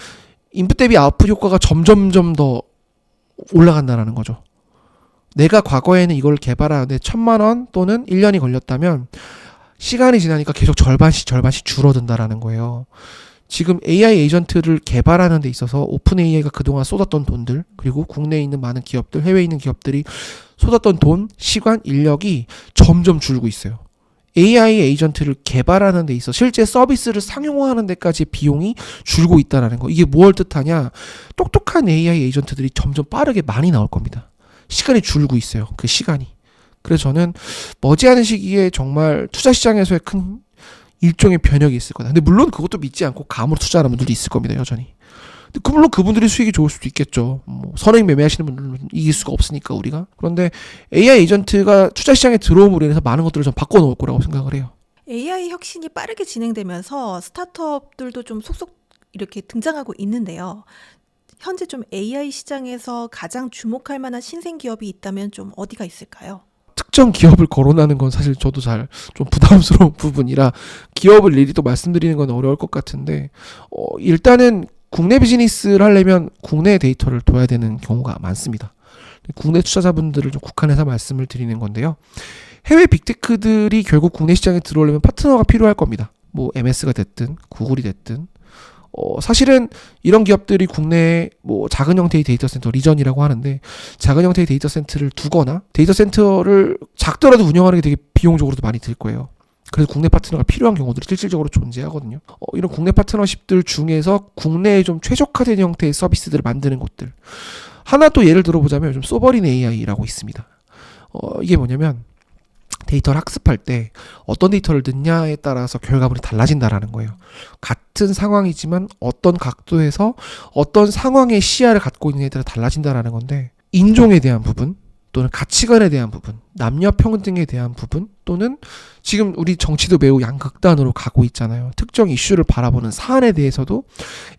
인풋 대비 아웃풋 효과가 점점점 더 올라간다는 거죠. 내가 과거에는 이걸 개발하는데 1,000만 원 또는 1년이 걸렸다면 시간이 지나니까 계속 절반씩 줄어든다라는 거예요. 지금 AI 에이전트를 개발하는 데 있어서 오픈 AI가 그동안 쏟았던 돈들, 그리고 국내에 있는 많은 기업들, 해외에 있는 기업들이 쏟았던 돈, 시간, 인력이 점점 줄고 있어요. AI 에이전트를 개발하는 데 있어 실제 서비스를 상용화하는 데까지 비용이 줄고 있다는 거. 이게 뭘 뜻하냐? 똑똑한 AI 에이전트들이 점점 빠르게 많이 나올 겁니다. 시간이 줄고 있어요. 그 시간이. 그래서 저는 머지않은 시기에 정말 투자 시장에서의 큰 일종의 변혁이 있을 거다. 근데 물론 그것도 믿지 않고 감으로 투자하는 분들도 있을 겁니다, 여전히. 근데 물론 그분들이 수익이 좋을 수도 있겠죠. 뭐 선행 매매하시는 분들은 이길 수가 없으니까 우리가. 그런데 AI 에이전트가 투자 시장에 들어옴으로 인해서 많은 것들을 좀 바꿔놓을 거라고 생각을 해요. AI 혁신이 빠르게 진행되면서 스타트업들도 좀 속속 이렇게 등장하고 있는데요. 현재 좀 AI 시장에서 가장 주목할 만한 신생 기업이 있다면 좀 어디가 있을까요? 특정 기업을 거론하는 건 사실 저도 잘 좀 부담스러운 부분이라 기업을 일일이 또 말씀드리는 건 어려울 것 같은데 일단은 국내 비즈니스를 하려면 국내 데이터를 둬야 되는 경우가 많습니다. 국내 투자자분들을 좀 국한해서 말씀을 드리는 건데요. 해외 빅테크들이 결국 국내 시장에 들어오려면 파트너가 필요할 겁니다. 뭐 MS가 됐든 구글이 됐든 사실은 이런 기업들이 국내에 뭐 작은 형태의 데이터 센터 리전이라고 하는데 작은 형태의 데이터 센터를 두거나 데이터 센터를 작더라도 운영하는 게 되게 비용적으로도 많이 들 거예요. 그래서 국내 파트너가 필요한 경우들이 실질적으로 존재하거든요. 이런 국내 파트너십들 중에서 국내에 좀 최적화된 형태의 서비스들을 만드는 곳들. 하나 또 예를 들어보자면 요즘 소버린 AI라고 있습니다. 이게 뭐냐면 데이터를 학습할 때 어떤 데이터를 넣냐에 따라서 결과물이 달라진다라는 거예요. 같은 상황이지만 어떤 각도에서 어떤 상황의 시야를 갖고 있느냐에 따라 달라진다라는 건데 인종에 대한 부분 또는 가치관에 대한 부분, 남녀 평등에 대한 부분 또는 지금 우리 정치도 매우 양극단으로 가고 있잖아요. 특정 이슈를 바라보는 사안에 대해서도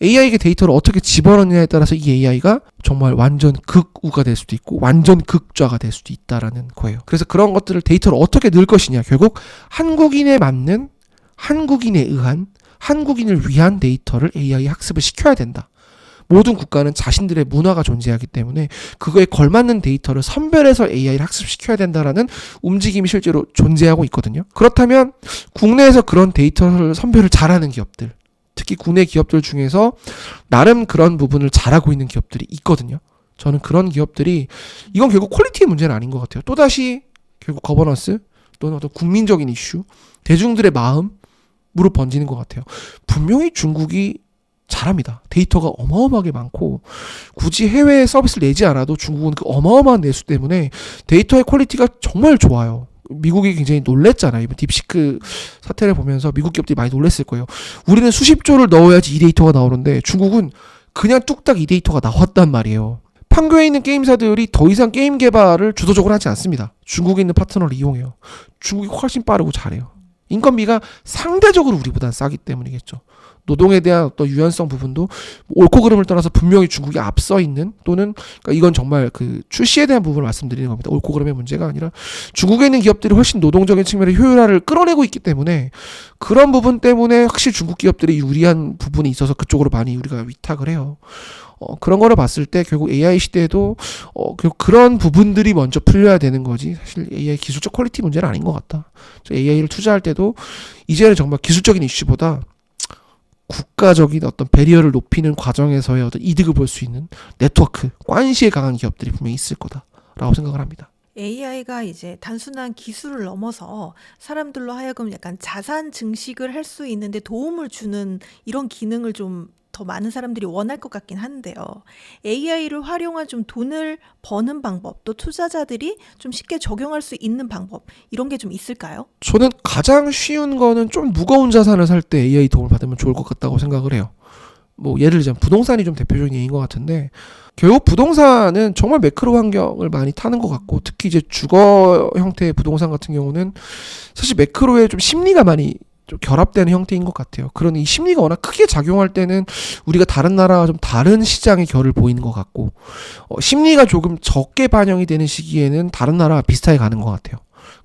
AI에게 데이터를 어떻게 집어넣느냐에 따라서 이 AI가 정말 완전 극우가 될 수도 있고 완전 극좌가 될 수도 있다라는 거예요. 그래서 그런 것들을 데이터를 어떻게 넣을 것이냐, 결국 한국인에 맞는, 한국인에 의한, 한국인을 위한 데이터를 AI 학습을 시켜야 된다. 모든 국가는 자신들의 문화가 존재하기 때문에 그거에 걸맞는 데이터를 선별해서 AI를 학습시켜야 된다라는 움직임이 실제로 존재하고 있거든요. 그렇다면 국내에서 그런 데이터를 선별을 잘하는 기업들, 특히 국내 기업들 중에서 나름 그런 부분을 잘하고 있는 기업들이 있거든요. 저는 그런 기업들이 이건 결국 퀄리티의 문제는 아닌 것 같아요. 또다시 결국 거버넌스 또는 어떤 국민적인 이슈, 대중들의 마음으로 번지는 것 같아요. 분명히 중국이 잘합니다. 데이터가 어마어마하게 많고 굳이 해외에 서비스를 내지 않아도 중국은 그 어마어마한 내수 때문에 데이터의 퀄리티가 정말 좋아요. 미국이 굉장히 놀랬잖아요. 이번 딥시크 사태를 보면서 미국 기업들이 많이 놀랬을 거예요. 우리는 수십 조를 넣어야지 이 데이터가 나오는데 중국은 그냥 뚝딱 이 데이터가 나왔단 말이에요. 판교에 있는 게임사들이 더 이상 게임 개발을 주도적으로 하지 않습니다. 중국에 있는 파트너를 이용해요. 중국이 훨씬 빠르고 잘해요. 인건비가 상대적으로 우리보다 싸기 때문이겠죠. 노동에 대한 어떤 유연성 부분도 옳고 그름을 떠나서 분명히 중국이 앞서 있는 또는 그러니까 이건 정말 그 출시에 대한 부분을 말씀드리는 겁니다. 옳고 그름의 문제가 아니라 중국에 있는 기업들이 훨씬 노동적인 측면의 효율화를 끌어내고 있기 때문에 그런 부분 때문에 확실히 중국 기업들이 유리한 부분이 있어서 그쪽으로 많이 우리가 위탁을 해요. 그런 거를 봤을 때 결국 AI 시대에도 결국 그런 부분들이 먼저 풀려야 되는 거지 사실 AI 기술적 퀄리티 문제는 아닌 것 같다. AI를 투자할 때도 이제는 정말 기술적인 이슈보다 국가적인 어떤 배리어를 높이는 과정에서의 어떤 이득을 볼 수 있는 네트워크, 관시에 강한 기업들이 분명히 있을 거다라고 생각을 합니다. AI가 이제 단순한 기술을 넘어서 사람들로 하여금 약간 자산 증식을 할 수 있는데 도움을 주는 이런 기능을 좀 더 많은 사람들이 원할 것 같긴 한데요. AI를 활용한 좀 돈을 버는 방법, 또 투자자들이 좀 쉽게 적용할 수 있는 방법, 이런 게 좀 있을까요? 저는 가장 쉬운 거는 좀 무거운 자산을 살 때 AI 도움을 받으면 좋을 것 같다고 생각을 해요. 뭐 예를 들자면 부동산이 좀 대표적인 예인 것 같은데 결국 부동산은 정말 매크로 환경을 많이 타는 것 같고 특히 이제 주거 형태의 부동산 같은 경우는 사실 매크로에 좀 심리가 많이 좀 결합되는 형태인 것 같아요. 그런 이 심리가 워낙 크게 작용할 때는 우리가 다른 나라와 좀 다른 시장의 결을 보이는 것 같고 심리가 조금 적게 반영이 되는 시기에는 다른 나라와 비슷하게 가는 것 같아요.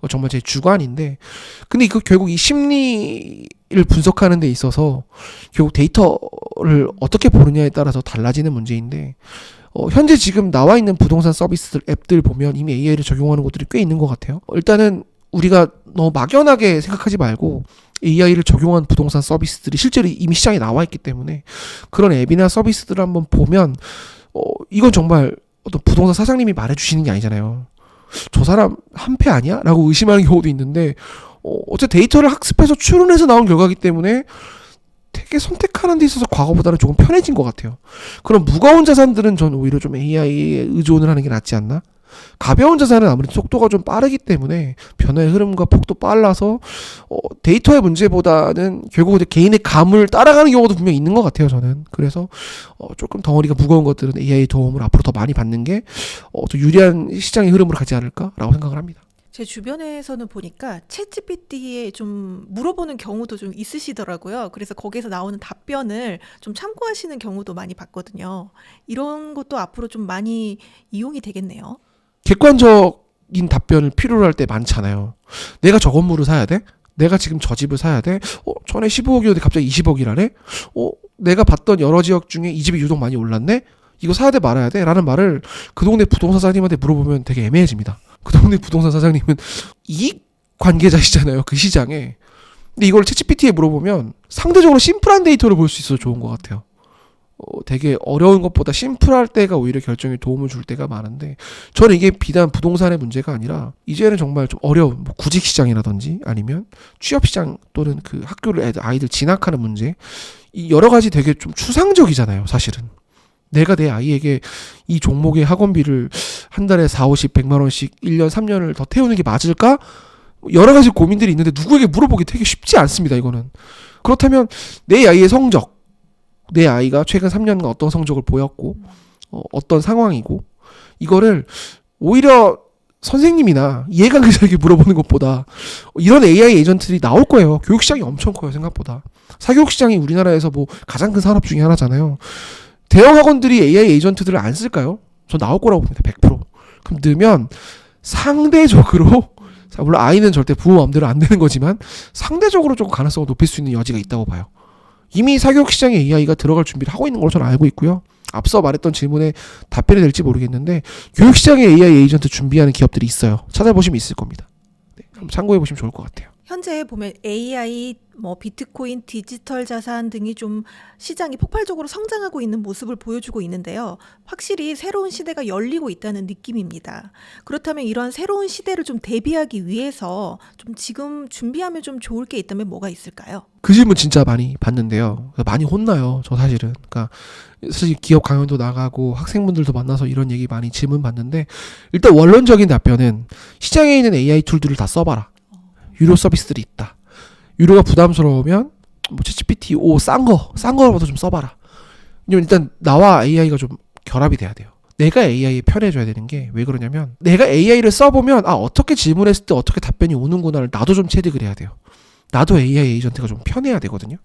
정말 제 주관인데 근데 이거 결국 이 심리를 분석하는 데 있어서 결국 데이터를 어떻게 보느냐에 따라서 달라지는 문제인데 현재 지금 나와 있는 부동산 서비스들 앱들 보면 이미 AI를 적용하는 곳들이 꽤 있는 것 같아요. 일단은 우리가 너무 막연하게 생각하지 말고 AI를 적용한 부동산 서비스들이 실제로 이미 시장에 나와 있기 때문에 그런 앱이나 서비스들을 한번 보면 이건 정말 어떤 부동산 사장님이 말해주시는 게 아니잖아요. 저 사람 한패 아니야? 라고 의심하는 경우도 있는데 어쨌든 데이터를 학습해서 추론해서 나온 결과이기 때문에 되게 선택하는 데 있어서 과거보다는 조금 편해진 것 같아요. 그런 무거운 자산들은 전 오히려 좀 AI에 의존을 하는 게 낫지 않나? 가벼운 자산은 아무래도 속도가 좀 빠르기 때문에 변화의 흐름과 폭도 빨라서 데이터의 문제보다는 결국 개인의 감을 따라가는 경우도 분명히 있는 것 같아요, 저는. 그래서 조금 덩어리가 무거운 것들은 AI 도움을 앞으로 더 많이 받는 게 더 유리한 시장의 흐름으로 가지 않을까라고 생각을 합니다. 제 주변에서는 보니까 챗GPT에 좀 물어보는 경우도 좀 있으시더라고요. 그래서 거기에서 나오는 답변을 좀 참고하시는 경우도 많이 봤거든요. 이런 것도 앞으로 좀 많이 이용이 되겠네요. 객관적인 답변을 필요로 할 때 많잖아요. 내가 저 건물을 사야 돼? 내가 지금 저 집을 사야 돼? 전에 15억이었는데 갑자기 20억이라네? 내가 봤던 여러 지역 중에 이 집이 유독 많이 올랐네? 이거 사야 돼 말아야 돼? 라는 말을 그 동네 부동산 사장님한테 물어보면 되게 애매해집니다. 그 동네 부동산 사장님은 이익 관계자시잖아요, 그 시장에. 근데 이걸 챗GPT에 물어보면 상대적으로 심플한 데이터를 볼 수 있어서 좋은 것 같아요. 되게 어려운 것보다 심플할 때가 오히려 결정에 도움을 줄 때가 많은데, 저는 이게 비단 부동산의 문제가 아니라 이제는 정말 좀 어려운 구직 시장이라든지 아니면 취업 시장 또는 그 학교를 아이들 진학하는 문제, 이 여러 가지 되게 좀 추상적이잖아요, 사실은. 내가 내 아이에게 이 종목의 학원비를 한 달에 4, 50, 100만 원씩 1년, 3년을 더 태우는 게 맞을까? 여러 가지 고민들이 있는데 누구에게 물어보기 되게 쉽지 않습니다, 이거는. 그렇다면 내 아이의 성적, 내 아이가 최근 3년간 어떤 성적을 보였고 어떤 상황이고, 이거를 오히려 선생님이나 이해관계자에게 물어보는 것보다 이런 AI 에이전트들이 나올 거예요. 교육시장이 엄청 커요, 생각보다. 사교육시장이 우리나라에서 뭐 가장 큰 산업 중에 하나잖아요. 대형 학원들이 AI 에이전트들을 안 쓸까요? 전 나올 거라고 봅니다. 100%. 그럼 넣으면 상대적으로, 물론 아이는 절대 부모 마음대로 안 되는 거지만 상대적으로 조금 가능성을 높일 수 있는 여지가 있다고 봐요. 이미 사교육 시장에 AI가 들어갈 준비를 하고 있는 걸로 저는 알고 있고요. 앞서 말했던 질문에 답변이 될지 모르겠는데 교육 시장에 AI 에이전트 준비하는 기업들이 있어요. 찾아보시면 있을 겁니다. 네, 한번 참고해 보시면 좋을 것 같아요. 현재 보면 AI, 비트코인, 디지털 자산 등이 좀 시장이 폭발적으로 성장하고 있는 모습을 보여주고 있는데요. 확실히 새로운 시대가 열리고 있다는 느낌입니다. 그렇다면 이런 새로운 시대를 좀 대비하기 위해서 좀 지금 준비하면 좀 좋을 게 있다면 뭐가 있을까요? 그 질문 진짜 많이 받는데요. 많이 혼나요, 저 사실은. 그러니까 사실 기업 강연도 나가고 학생분들도 만나서 이런 얘기 많이 질문 받는데, 일단 원론적인 답변은 시장에 있는 AI 툴들을 다 써봐라. 유료 서비스들이 있다. 유료가 부담스러우면 챗GPT 싼 거라도 좀 써봐라. 왜냐면 일단 나와 AI가 좀 결합이 돼야 돼요. 내가 AI에 편해져야 되는 게, 왜 그러냐면 내가 AI를 써보면 어떻게 질문했을 때 어떻게 답변이 오는구나를 나도 좀 체득을 해야 돼요. 나도 AI 에이전트가 좀 편해야 되거든요.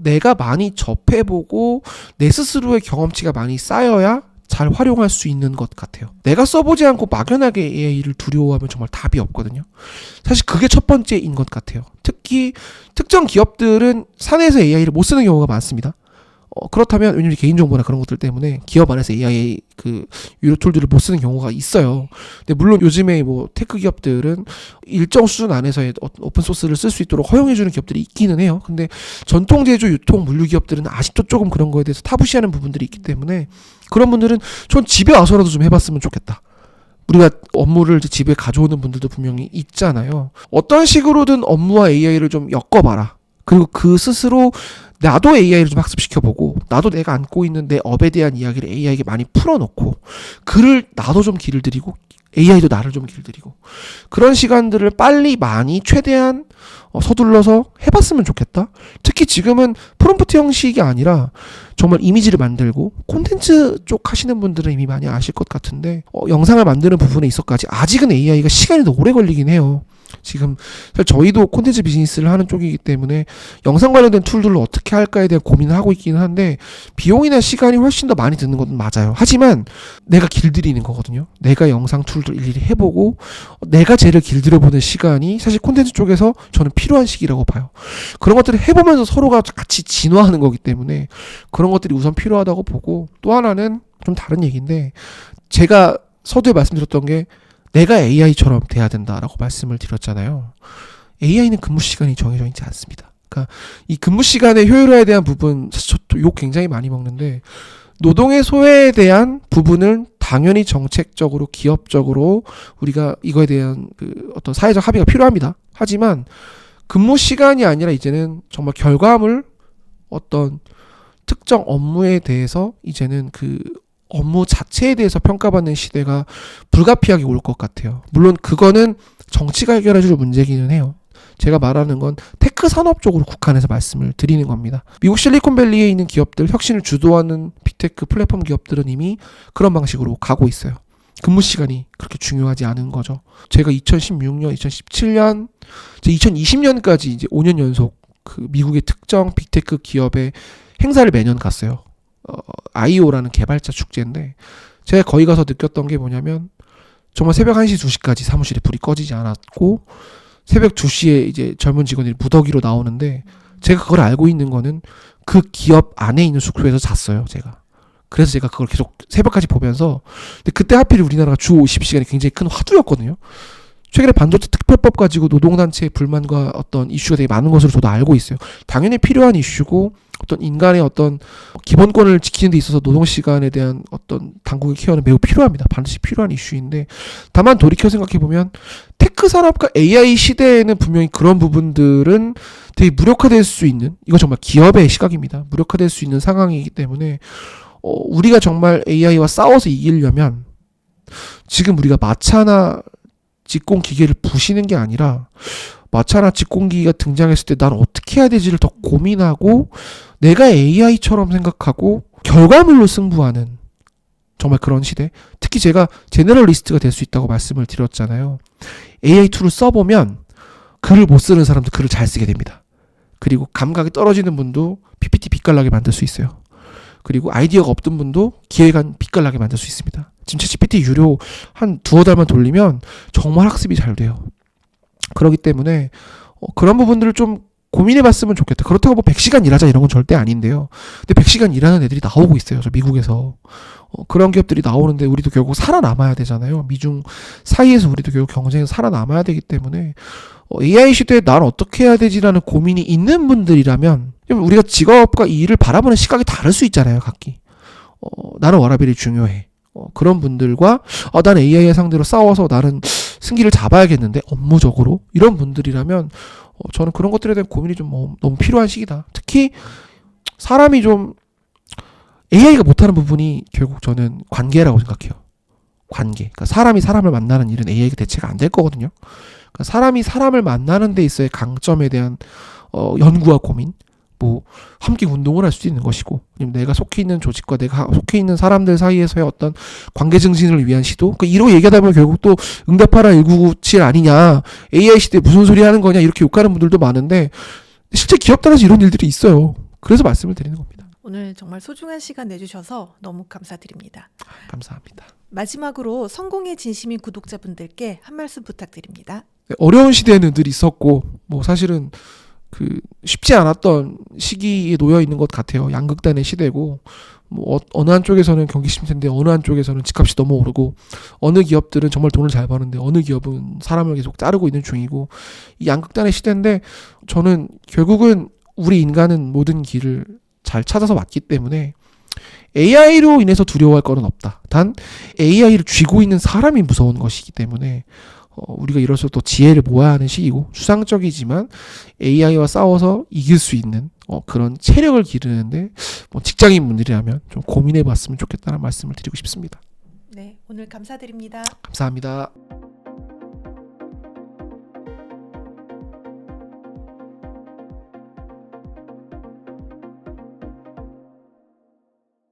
내가 많이 접해보고 내 스스로의 경험치가 많이 쌓여야 잘 활용할 수 있는 것 같아요. 내가 써보지 않고 막연하게 AI를 두려워하면 정말 답이 없거든요. 사실 그게 첫 번째인 것 같아요. 특히 특정 기업들은 사내에서 AI를 못 쓰는 경우가 많습니다. 그렇다면 왜냐면 개인정보나 그런 것들 때문에 기업 안에서 AI 그 유료 툴들을 못 쓰는 경우가 있어요. 근데 물론 요즘에 뭐 테크 기업들은 일정 수준 안에서의 오픈 소스를 쓸 수 있도록 허용해주는 기업들이 있기는 해요. 근데 전통 제조, 유통, 물류 기업들은 아직도 조금 그런 거에 대해서 타부시하는 부분들이 있기 때문에 그런 분들은 전 집에 와서라도 좀 해봤으면 좋겠다. 우리가 업무를 집에 가져오는 분들도 분명히 있잖아요. 어떤 식으로든 업무와 AI를 좀 엮어봐라. 그리고 그 스스로 나도 AI를 좀 학습시켜보고, 나도 내가 안고 있는 내 업에 대한 이야기를 AI에게 많이 풀어놓고, 그를 나도 좀 길을 들이고 AI도 나를 좀 길들이고, 그런 시간들을 빨리 많이 최대한 서둘러서 해봤으면 좋겠다. 특히 지금은 프롬프트 형식이 아니라 정말 이미지를 만들고 콘텐츠 쪽 하시는 분들은 이미 많이 아실 것 같은데, 영상을 만드는 부분에 있어까지 아직은 AI가 시간이 더 오래 걸리긴 해요. 지금 사실 저희도 콘텐츠 비즈니스를 하는 쪽이기 때문에 영상 관련된 툴들을 어떻게 할까에 대한 고민을 하고 있기는 한데, 비용이나 시간이 훨씬 더 많이 드는 건 맞아요. 하지만 내가 길들이는 거거든요. 내가 영상 툴들 일일이 해보고 내가 쟤를 길들여보는 시간이 사실 콘텐츠 쪽에서 저는 필요한 시기라고 봐요. 그런 것들을 해보면서 서로가 같이 진화하는 거기 때문에 그런 것들이 우선 필요하다고 보고, 또 하나는 좀 다른 얘기인데, 제가 서두에 말씀드렸던 게 내가 AI처럼 돼야 된다라고 말씀을 드렸잖아요. AI는 근무 시간이 정해져 있지 않습니다. 그러니까 이 근무 시간의 효율화에 대한 부분, 사실 저도 욕 굉장히 많이 먹는데, 노동의 소외에 대한 부분은 당연히 정책적으로, 기업적으로 우리가 이거에 대한 그 어떤 사회적 합의가 필요합니다. 하지만 근무 시간이 아니라 이제는 정말 결과물, 어떤 특정 업무에 대해서 이제는 그 업무 자체에 대해서 평가받는 시대가 불가피하게 올 것 같아요. 물론 그거는 정치가 해결해줄 문제기는 해요. 제가 말하는 건 테크 산업 쪽으로 국한해서 말씀을 드리는 겁니다. 미국 실리콘밸리에 있는 기업들, 혁신을 주도하는 빅테크 플랫폼 기업들은 이미 그런 방식으로 가고 있어요. 근무 시간이 그렇게 중요하지 않은 거죠. 제가 2016년, 2017년, 2020년까지 이제 5년 연속 그 미국의 특정 빅테크 기업의 행사를 매년 갔어요. IO라는 개발자 축제인데 제가 거기 가서 느꼈던 게 뭐냐면 정말 새벽 1시, 2시까지 사무실에 불이 꺼지지 않았고 새벽 2시에 이제 젊은 직원들이 무더기로 나오는데 제가 그걸 알고 있는 거는 그 기업 안에 있는 숙소에서 잤어요, 제가. 그래서 제가 그걸 계속 새벽까지 보면서 근데 그때 하필 우리나라가 주 50시간이 굉장히 큰 화두였거든요. 최근에 반도체 특별법 가지고 노동단체의 불만과 어떤 이슈가 되게 많은 것으로 저도 알고 있어요. 당연히 필요한 이슈고 어떤 인간의 어떤 기본권을 지키는 데 있어서 노동시간에 대한 어떤 당국의 케어는 매우 필요합니다. 반드시 필요한 이슈인데 다만 돌이켜 생각해보면 테크 산업과 AI 시대에는 분명히 그런 부분들은 되게 무력화될 수 있는 이건 정말 기업의 시각입니다. 무력화될 수 있는 상황이기 때문에 우리가 정말 AI와 싸워서 이기려면 지금 우리가 마차나 직공 기계를 부시는 게 아니라 마차나 직공기가 등장했을 때 난 어떻게 해야 되지를 더 고민하고 내가 AI처럼 생각하고 결과물로 승부하는 정말 그런 시대. 특히 제가 제너럴리스트가 될 수 있다고 말씀을 드렸잖아요. AI 툴을 써보면 글을 못 쓰는 사람도 글을 잘 쓰게 됩니다. 그리고 감각이 떨어지는 분도 PPT 빛깔나게 만들 수 있어요. 그리고 아이디어가 없던 분도 기획안 빛깔나게 만들 수 있습니다. 지금 챗GPT 유료 한 두어 달만 돌리면 정말 학습이 잘 돼요. 그렇기 때문에 그런 부분들을 좀 고민해봤으면 좋겠다. 그렇다고 뭐 100시간 일하자 이런 건 절대 아닌데요. 근데 100시간 일하는 애들이 나오고 있어요. 저 미국에서. 그런 기업들이 나오는데 우리도 결국 살아남아야 되잖아요. 미중 사이에서 우리도 결국 경쟁에서 살아남아야 되기 때문에 AI 시대에 난 어떻게 해야 되지라는 고민이 있는 분들이라면 우리가 직업과 이 일을 바라보는 시각이 다를 수 있잖아요. 각기. 나는 워라밸이 중요해. 그런 분들과 나는 AI의 상대로 싸워서 나는 승기를 잡아야겠는데 업무적으로 이런 분들이라면 저는 그런 것들에 대한 고민이 좀 너무 필요한 시기다. 특히 사람이 좀 AI가 못하는 부분이 결국 저는 관계라고 생각해요. 관계. 그러니까 사람이 사람을 만나는 일은 AI가 대체가 안 될 거거든요. 그러니까 사람이 사람을 만나는 데 있어의 강점에 대한 연구와 고민. 뭐 함께 운동을 할 수도 있는 것이고 내가 속해 있는 조직과 내가 속해 있는 사람들 사이에서의 어떤 관계 증진을 위한 시도 그러니까 이러고 얘기하다 보면 결국 또 응답하라 1997 아니냐 AI 시대에 무슨 소리 하는 거냐 이렇게 욕하는 분들도 많은데 실제 기업단에서 이런 일들이 있어요. 그래서 말씀을 드리는 겁니다. 오늘 정말 소중한 시간 내주셔서 너무 감사드립니다. 감사합니다. 마지막으로 성공의 진심인 구독자분들께 한 말씀 부탁드립니다. 어려운 시대에는 늘 있었고 뭐 사실은 쉽지 않았던 시기에 놓여 있는 것 같아요. 양극단의 시대고 뭐 어느 한쪽에서는 경기 침체인데 어느 한쪽에서는 집값이 너무 오르고 어느 기업들은 정말 돈을 잘 버는데 어느 기업은 사람을 계속 자르고 있는 중이고 이 양극단의 시대인데 저는 결국은 우리 인간은 모든 길을 잘 찾아서 왔기 때문에 AI로 인해서 두려워할 거는 없다. 단 AI를 쥐고 있는 사람이 무서운 것이기 때문에 우리가 이럴수록 또 지혜를 모아야 하는 시기고 추상적이지만 AI와 싸워서 이길 수 있는 그런 체력을 기르는데 직장인분들이라면 좀 고민해봤으면 좋겠다는 말씀을 드리고 싶습니다. 네, 오늘 감사드립니다. 감사합니다.